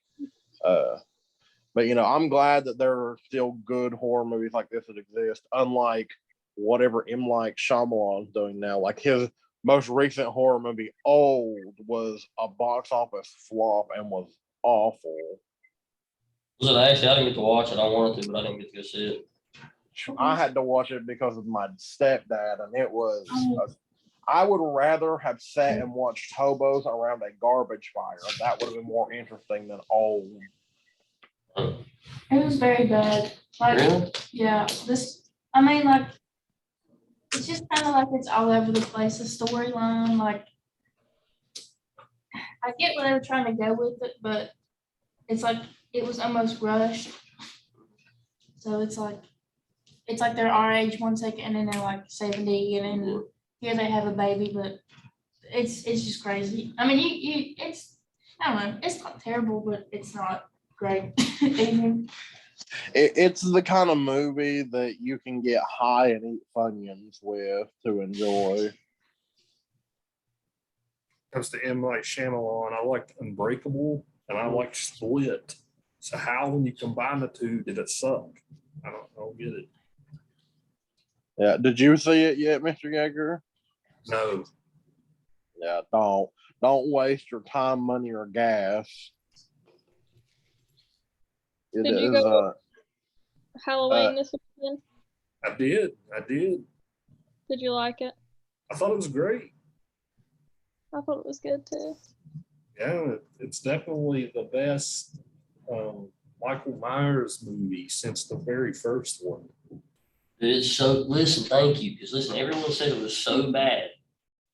But I'm glad that there are still good horror movies like this that exist, unlike whatever M. Night Shyamalan's doing now. Like his most recent horror movie, Old, was a box office flop and was awful. Was it actually? I didn't get to watch it. I wanted to, but I didn't get to go see it. I had to watch it because of my stepdad, and it was. I would rather have sat and watched hobos around a garbage fire. That would have been more interesting than Old. It was very bad. Like, Really? yeah, like, it's just kind of like it's all over the place. The storyline, like, I get what they were trying to go with it, but it's like it was almost rushed. So it's like they're our age 1 second, and then they're like 70, and then here they have a baby, but it's just crazy. I mean, I don't know, it's not terrible, but it's not great either. It's the kind of movie that you can get high and eat Funyuns with to enjoy. Comes to M. Night Shyamalan, I liked Unbreakable and I liked Split. So how, when you combine the two, did it suck? I don't get it. Yeah, did you see it yet, Mr. Yeager? No. Yeah, don't waste your time, money, or gas. It Did you is go Halloween this weekend? I did. Did you like it? I thought it was great. I thought it was good too. Yeah, it's definitely the best Michael Myers movie since the very first one. It's so, listen, thank you. Because listen, everyone said it was so bad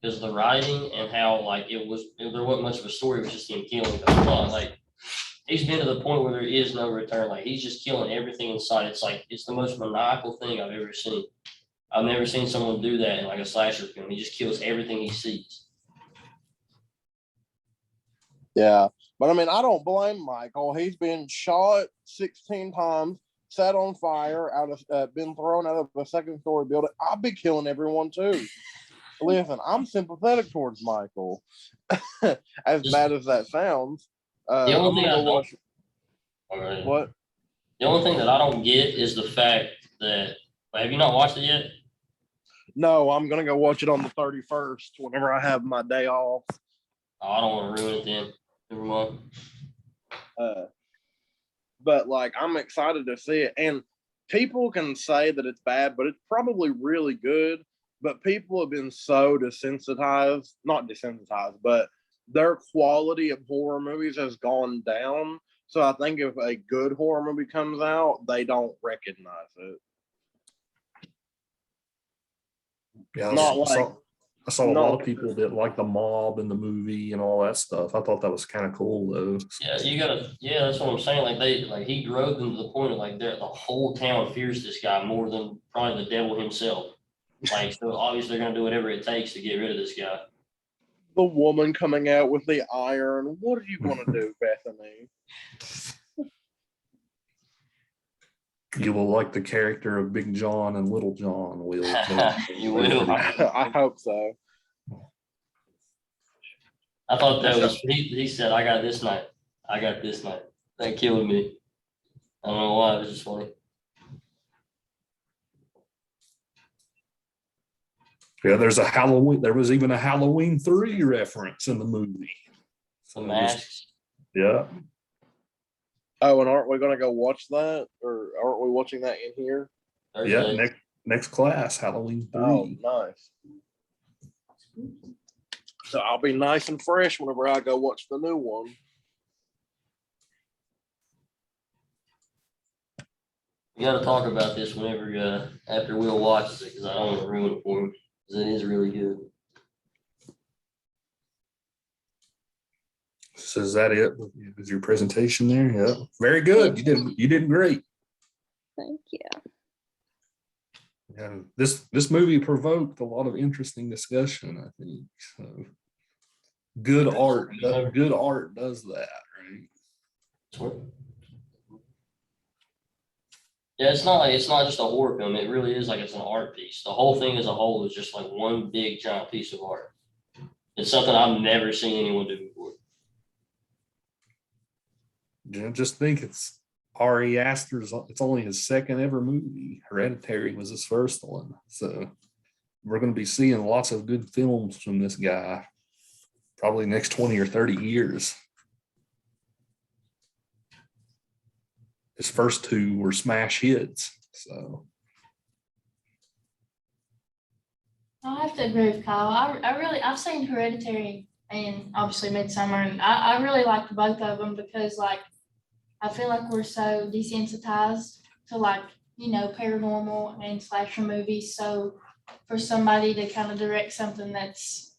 because of the writing and how like there wasn't much of a story. It was just him killing. But come on, like he's been to the point where there is no return. Like he's just killing everything in sight. It's the most maniacal thing I've ever seen. I've never seen someone do that in like a slasher film. He just kills everything he sees. Yeah, but I mean, I don't blame Michael. He's been shot 16 times, set on fire, been thrown out of a second-story building. I'll be killing everyone too. Listen, I'm sympathetic towards Michael, as bad as that sounds. The only thing What? The only thing that I don't get is the fact that have you not watched it yet? No, I'm gonna go watch it on the 31st whenever I have my day off. Oh, I don't want to ruin it then. Never mind. But like, I'm excited to see it, and people can say that it's bad, but it's probably really good. But people have been so desensitized, not desensitized, but their quality of horror movies has gone down. So I think if a good horror movie comes out, they don't recognize it. Yeah, I saw a no. lot of people that like the mob and the movie and all that stuff. I thought that was kind of cool though. Yeah, that's what I'm saying. Like he drove them to the point of like the whole town fears this guy more than probably the devil himself. Like, so obviously they're gonna do whatever it takes to get rid of this guy. The woman coming out with the iron. What are you gonna do, Bethany? You will like the character of Big John and Little John, Will. You will. I hope so. I thought that was he said, I got this night. That killed me. I don't know why, it was just funny. Yeah, there was even a Halloween 3 reference in the movie. The masks. Yeah. Oh, and aren't we gonna go watch that, or aren't we watching that in here? Yeah, Thursday. next class, Halloween 3. Oh, nice. So I'll be nice and fresh whenever I go watch the new one. We got to talk about this whenever after Will watches it, because I don't want to ruin it for him, because it is really good. So is that it with your presentation there? Yeah, very good. You did great. Thank you. Yeah, this movie provoked a lot of interesting discussion, I think. So good art does that, right? Yeah, it's not just a horror film. It really is like it's an art piece. The whole thing as a whole is just like one big giant piece of art. It's something I've never seen anyone do before. Yeah, just think it's Ari Aster's. It's only his second ever movie. Hereditary was his first one, so we're going to be seeing lots of good films from this guy, probably next 20 or 30 years. His first two were smash hits, so. I have to agree with Kyle. I've seen Hereditary and obviously Midsommar, and I really liked both of them because like I feel like we're so desensitized to like, paranormal and slasher movies. So for somebody to kind of direct something that's,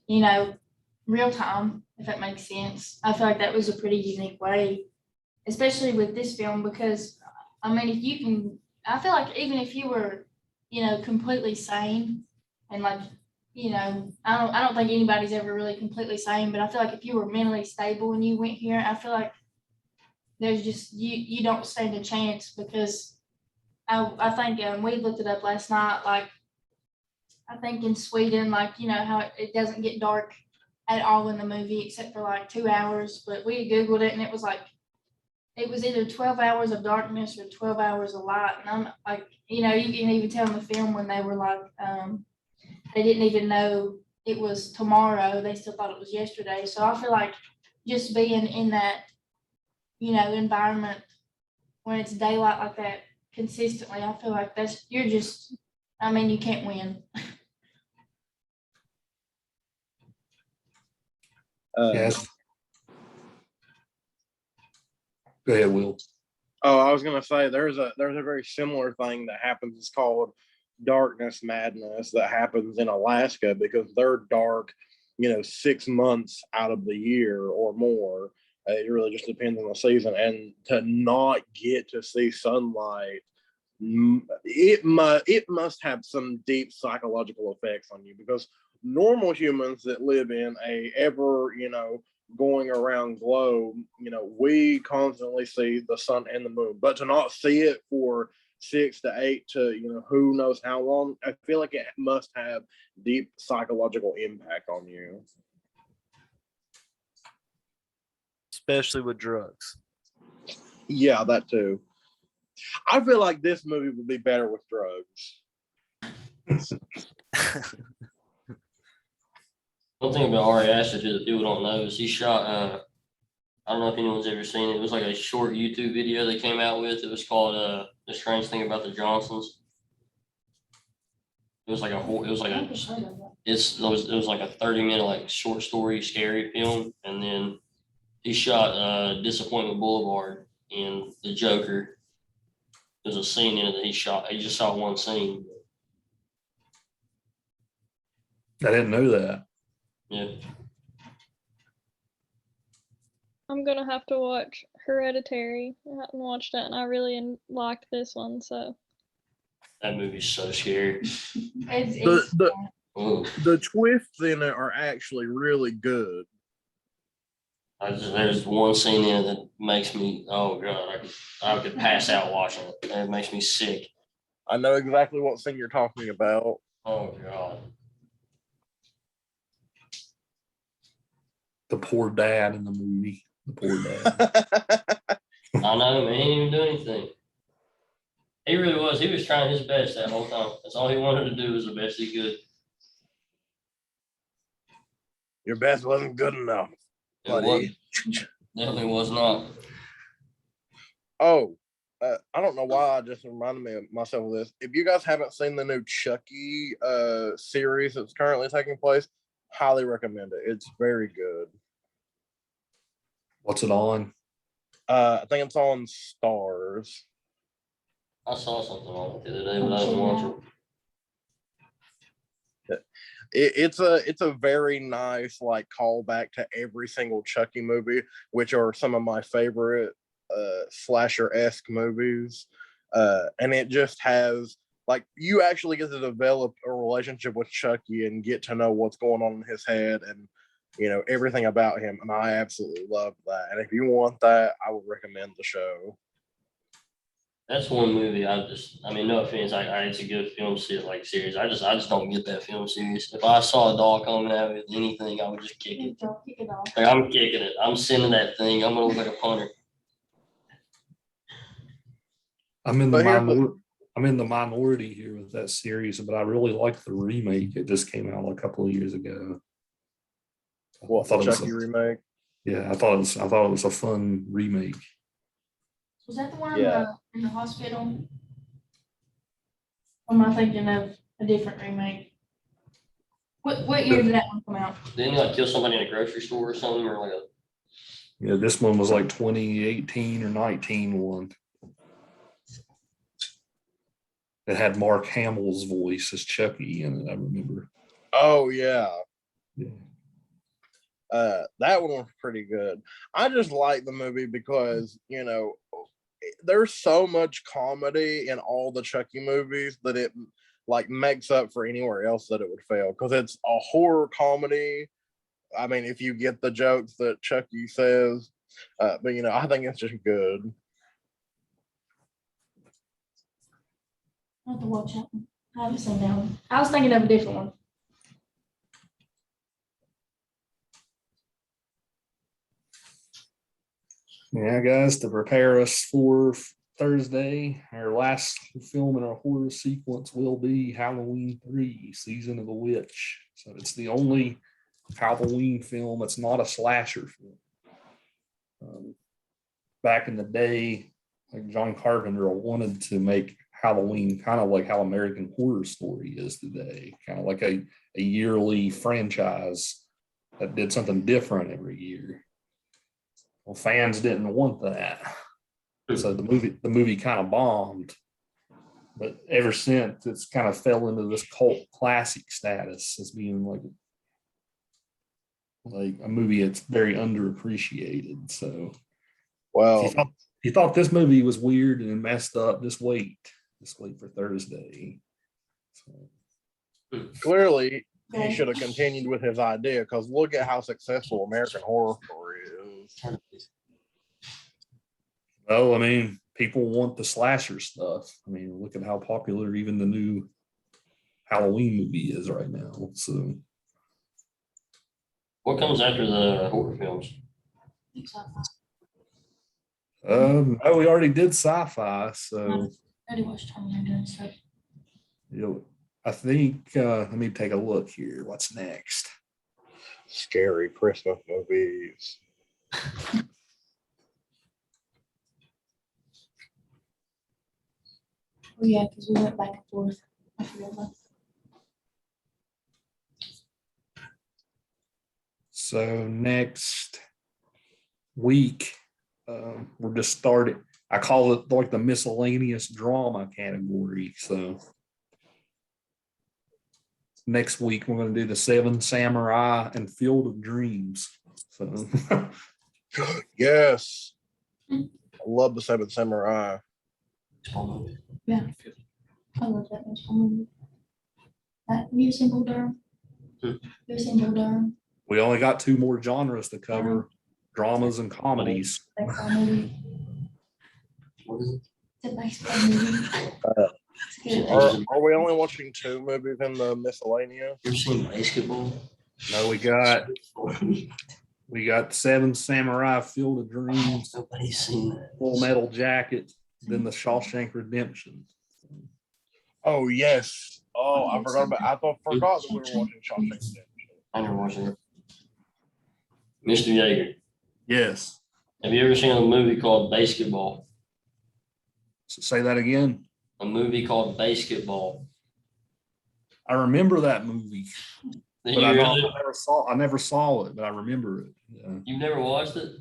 real time, if that makes sense, I feel like that was a pretty unique way, especially with this film, because I mean, I feel like even if you were, completely sane and like, I don't think anybody's ever really completely sane, but I feel like if you were mentally stable and you went here, I feel like there's just, you don't stand a chance because I think we looked it up last night, like, I think in Sweden, like, how it doesn't get dark at all in the movie except for like 2 hours, but we Googled it and it was like, it was either 12 hours of darkness or 12 hours of light. And I'm like, you can even tell in the film when they were like, they didn't even know it was tomorrow. They still thought it was yesterday. So I feel like just being in that, environment when it's daylight like that consistently, I feel like you can't win. Yes. Go ahead, Will. Oh, I was gonna say there's a very similar thing that happens. It's called darkness madness that happens in Alaska because they're dark, 6 months out of the year or more. It really just depends on the season, and to not get to see sunlight, it must have some deep psychological effects on you because normal humans that live in a ever going around globe, we constantly see the sun and the moon, but to not see it for 6 to 8 to who knows how long, I feel like it must have deep psychological impact on you. Especially with drugs. Yeah, that too. I feel like this movie would be better with drugs. One thing about Ari Aster too that people don't know is he shot. I don't know if anyone's ever seen it. It was like a short YouTube video they came out with. It was called "The Strange Thing About the Johnsons." It was like it was like a 30-minute like short story scary film, and then he shot Disappointment Boulevard and The Joker. There's a scene in it that he shot. He just shot one scene. I didn't know that. Yeah. I'm gonna have to watch Hereditary. I haven't watched it, and I really liked this one. So That movie's so scary. The twists in it are actually really good. There's one scene in it that makes me, oh God, I could pass out watching it. It makes me sick. I know exactly what scene you're talking about. Oh God. The poor dad in the movie. The poor dad. I know, man. He didn't even do anything. He really was. He was trying his best that whole time. That's all he wanted to do was the best he could. Your best wasn't good enough. It was, definitely was not. Oh, I don't know why I just reminded me of myself of this. If you guys haven't seen the new Chucky series that's currently taking place, highly recommend it. It's very good. What's it on? I think it's on Stars. I saw something on it the other day, but I didn't watch it. It's a very nice like callback to every single Chucky movie, which are some of my favorite slasher-esque movies. And it just has like you actually get to develop a relationship with Chucky and get to know what's going on in his head and everything about him. And I absolutely love that. And if you want that, I would recommend the show. That's one movie I mean, no offense, it's a good film series. I just don't get that film series. If I saw a dog coming at me with anything, I would just kick it. Kick it off. Like, I'm kicking it. I'm sending that thing. I'm gonna look like a punter. I'm in the But here's I'm in the minority here with that series, but I really like the remake. It just came out a couple of years ago. what I thought the it was Chucky remake. Yeah, I thought it was a fun remake. Was that the one Yeah. in the hospital? Or am I thinking of a different remake? What year did that one come out? Didn't he like kill somebody in a grocery store or something, or like a? Yeah, this one was like 2018 or 19 one. It had Mark Hamill's voice as Chucky in it, I remember. Oh yeah. Yeah. That one was pretty good. I just like the movie because there's so much comedy in all the Chucky movies that it like makes up for anywhere else that it would fail because it's a horror comedy. I mean, if you get the jokes that Chucky says, but I think it's just good. I have to watch that one. I haven't seen that one. I was thinking of a different one. Yeah, guys, to prepare us for Thursday, our last film in our horror sequence will be Halloween 3, Season of the Witch. So it's the only Halloween film that's not a slasher film. Back in the day, like John Carpenter wanted to make Halloween kind of like how American Horror Story is today, kind of like a yearly franchise that did something different every year. Well, fans didn't want that, so the movie kind of bombed. But ever since, it's kind of fell into this cult classic status as being like a movie that's very underappreciated. So, Well, if you thought this movie was weird and messed up, just wait for Thursday. So. clearly he Okay. should have continued with his idea because look at how successful American Horror Story is. Well, I mean, people want the slasher stuff. I mean, look at how popular even the new Halloween movie is right now. So, What comes after the horror films? no, we already did sci-fi. So, I already watched Terminator, so I think let me take a look here. What's next? Scary Christmas movies. oh yeah, because we went back and forth. I forgot about So next week, we're just started. I call it like the miscellaneous drama category. So next week we're going to do the Seven Samurai and Field of Dreams. So Yes. I love the Seven Samurai. Yeah. I love that movie. That Museum of Durham. Museum of Durham. we only got 2 more genres to cover: dramas and comedies. Baseball movie. What is it? It's a baseball movie. It's good. Are we only watching 2 movies in the miscellaneous? You ever seen basketball? No, we got Seven Samurai, Field of Dreams, Nobody's seen that. Full Metal Jacket, then the Shawshank Redemption. Oh yes. Oh, I forgot that we were watching Shawshank Redemption. I never watched it. Mr. Yeager, Yes. have you ever seen a movie called Basketball? Say that again. A movie called Basketball. I remember that movie, Did but you I really? never saw it, but I remember it. Yeah, You've never watched it?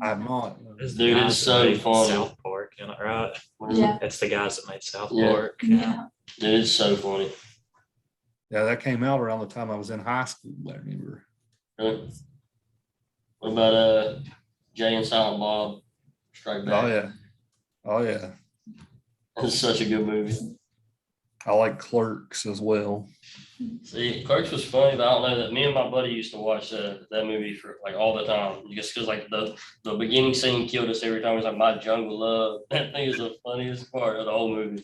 I have not. It's Dude, the it's guys so that made funny. South Park, you know, right? Yeah. It's the guys that made South Yeah. Park. Yeah. Dude, it's so funny. Yeah, that came out around the time I was in high school. I remember. Really? What about Jay and Silent Bob Strike Back? Oh yeah, oh yeah. It's such a good movie. I like Clerks as well. See, Clerks was funny, but I don't know that me and my buddy used to watch that movie for like all the time. Just because like the beginning scene killed us every time. It was like My Jungle Love. That thing is the funniest part of the whole movie.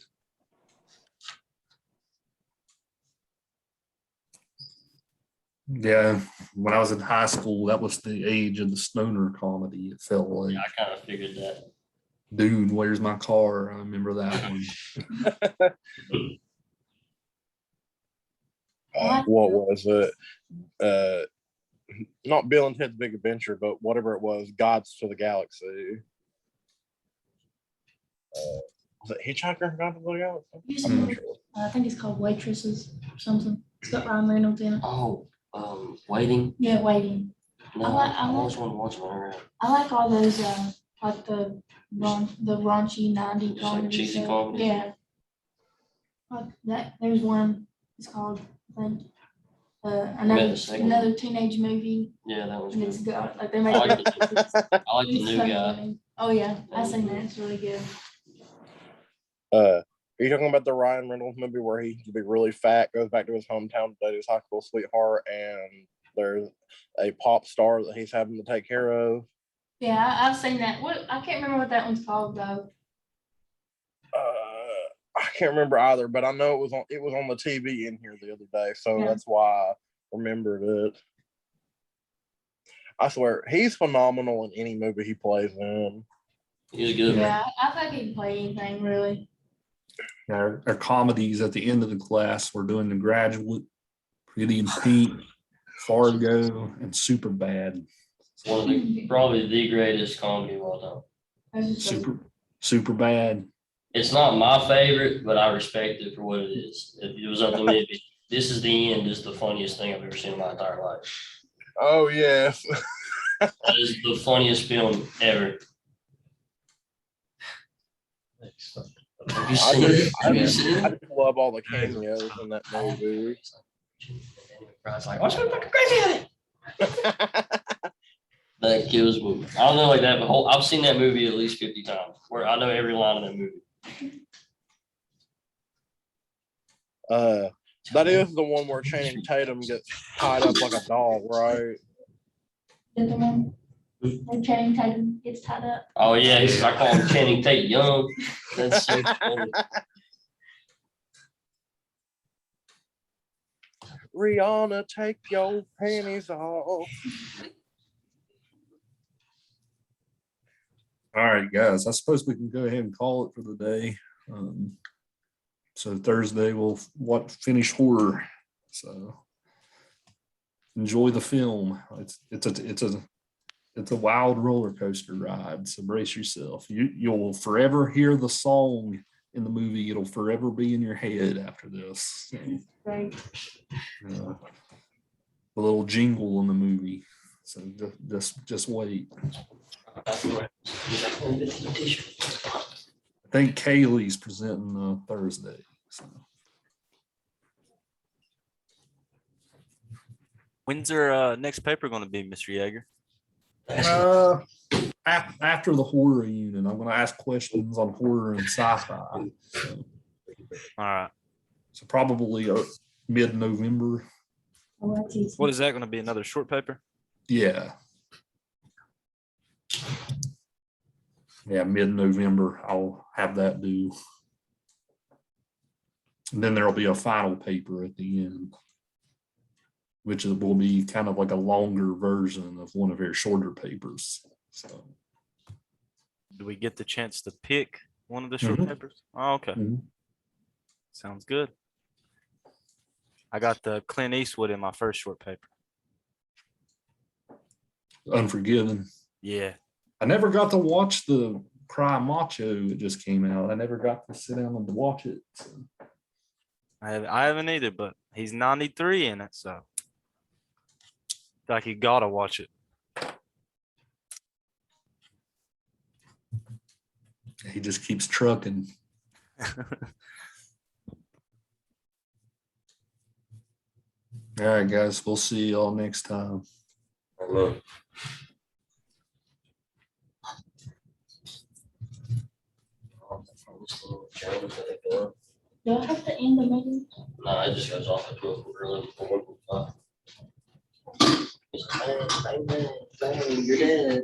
Yeah, when I was in high school, that was the age of the stoner comedy. It felt like, Yeah, I kind of figured that. dude, where's my car? I remember that one. What was it? Not Bill and Ted's Big Adventure, but whatever it was, Gods to the Galaxy. Was it Hitchhiker? God to the Galaxy? I'm not sure. I think it's called Waitresses or something. It's got Ryan Reynolds in it. Oh, Waiting. Yeah, Waiting. No, I always want to watch one. I like all those, like the raunchy 90s Just like comedy cheesy stuff. comedy? Yeah. Like that, there's one, it's called, I think, the second one. another teenage movie, Yeah, that was and it's good. got, like, they make. I like I like the it's new so guy. funny. Oh, yeah, I seen that, it's really good. Are you talking about the Ryan Reynolds movie where he can be really fat, goes back to his hometown to date his high school sweetheart, and there's a pop star that he's having to take care of? Yeah, I've seen that. What, I can't remember what that one's called, though. I can't remember either, but I know it was on the TV in here the other day, so Yeah. that's why I remembered it. I swear, he's phenomenal in any movie he plays in. He's good. Yeah, I think he can play anything, really. Our comedies at the end of the class, we're doing The Graduate, Pretty in Pink, Fargo, and Super Bad. One of the probably the greatest comedy of all time. That's just so- Super Bad. It's not my favorite, but I respect it for what it is. If it was up to me, it'd be, This Is the End is the funniest thing I've ever seen in my entire life. Oh yes. That is the funniest film ever. Have you seen it? Have you seen I it? just love all the cameos in that movie. It's like, what's going fucking crazy at it? That kills me. I don't know like that, but I've seen that movie at least 50 times. Where I know every line of that movie. That is the one where Channing Tatum gets tied up like a dog, right? The other one, where Channing Tatum gets tied up. Oh yeah, I call him Channing Tate Young. That's so funny. Rihanna, take your panties off. All right, guys, I suppose we can go ahead and call it for the day. So Thursday we'll finish horror. So enjoy the film. It's a wild roller coaster ride. So brace yourself. You'll forever hear the song in the movie. It'll forever be in your head after this. So, Right. the little jingle in the movie. So just wait. I think Kaylee's presenting Thursday. So. When's our next paper going to be, Mr. Yeager? After the horror unit, I'm going to ask questions on horror and sci-fi. So, All right. so probably mid-November. Oh, that's easy. What is that going to be? Another short paper? Yeah. Yeah, mid-November, I'll have that due. And then there'll be a final paper at the end, which will be kind of like a longer version of one of your shorter papers. So, Do we get the chance to pick one of the short papers? Oh, okay. Sounds good. I got the Clint Eastwood in my first short paper. Unforgiven. Yeah. I never got to watch the Cry Macho that just came out. I never got to sit down and watch it. So. I haven't either, but he's 93 in it, so like you gotta watch it. He just keeps trucking. All right, guys. We'll see y'all next time. Amen. Do I have to end the meeting? No, it just goes off at 12 or 11. Bang, bang, bang, bang, you're dead.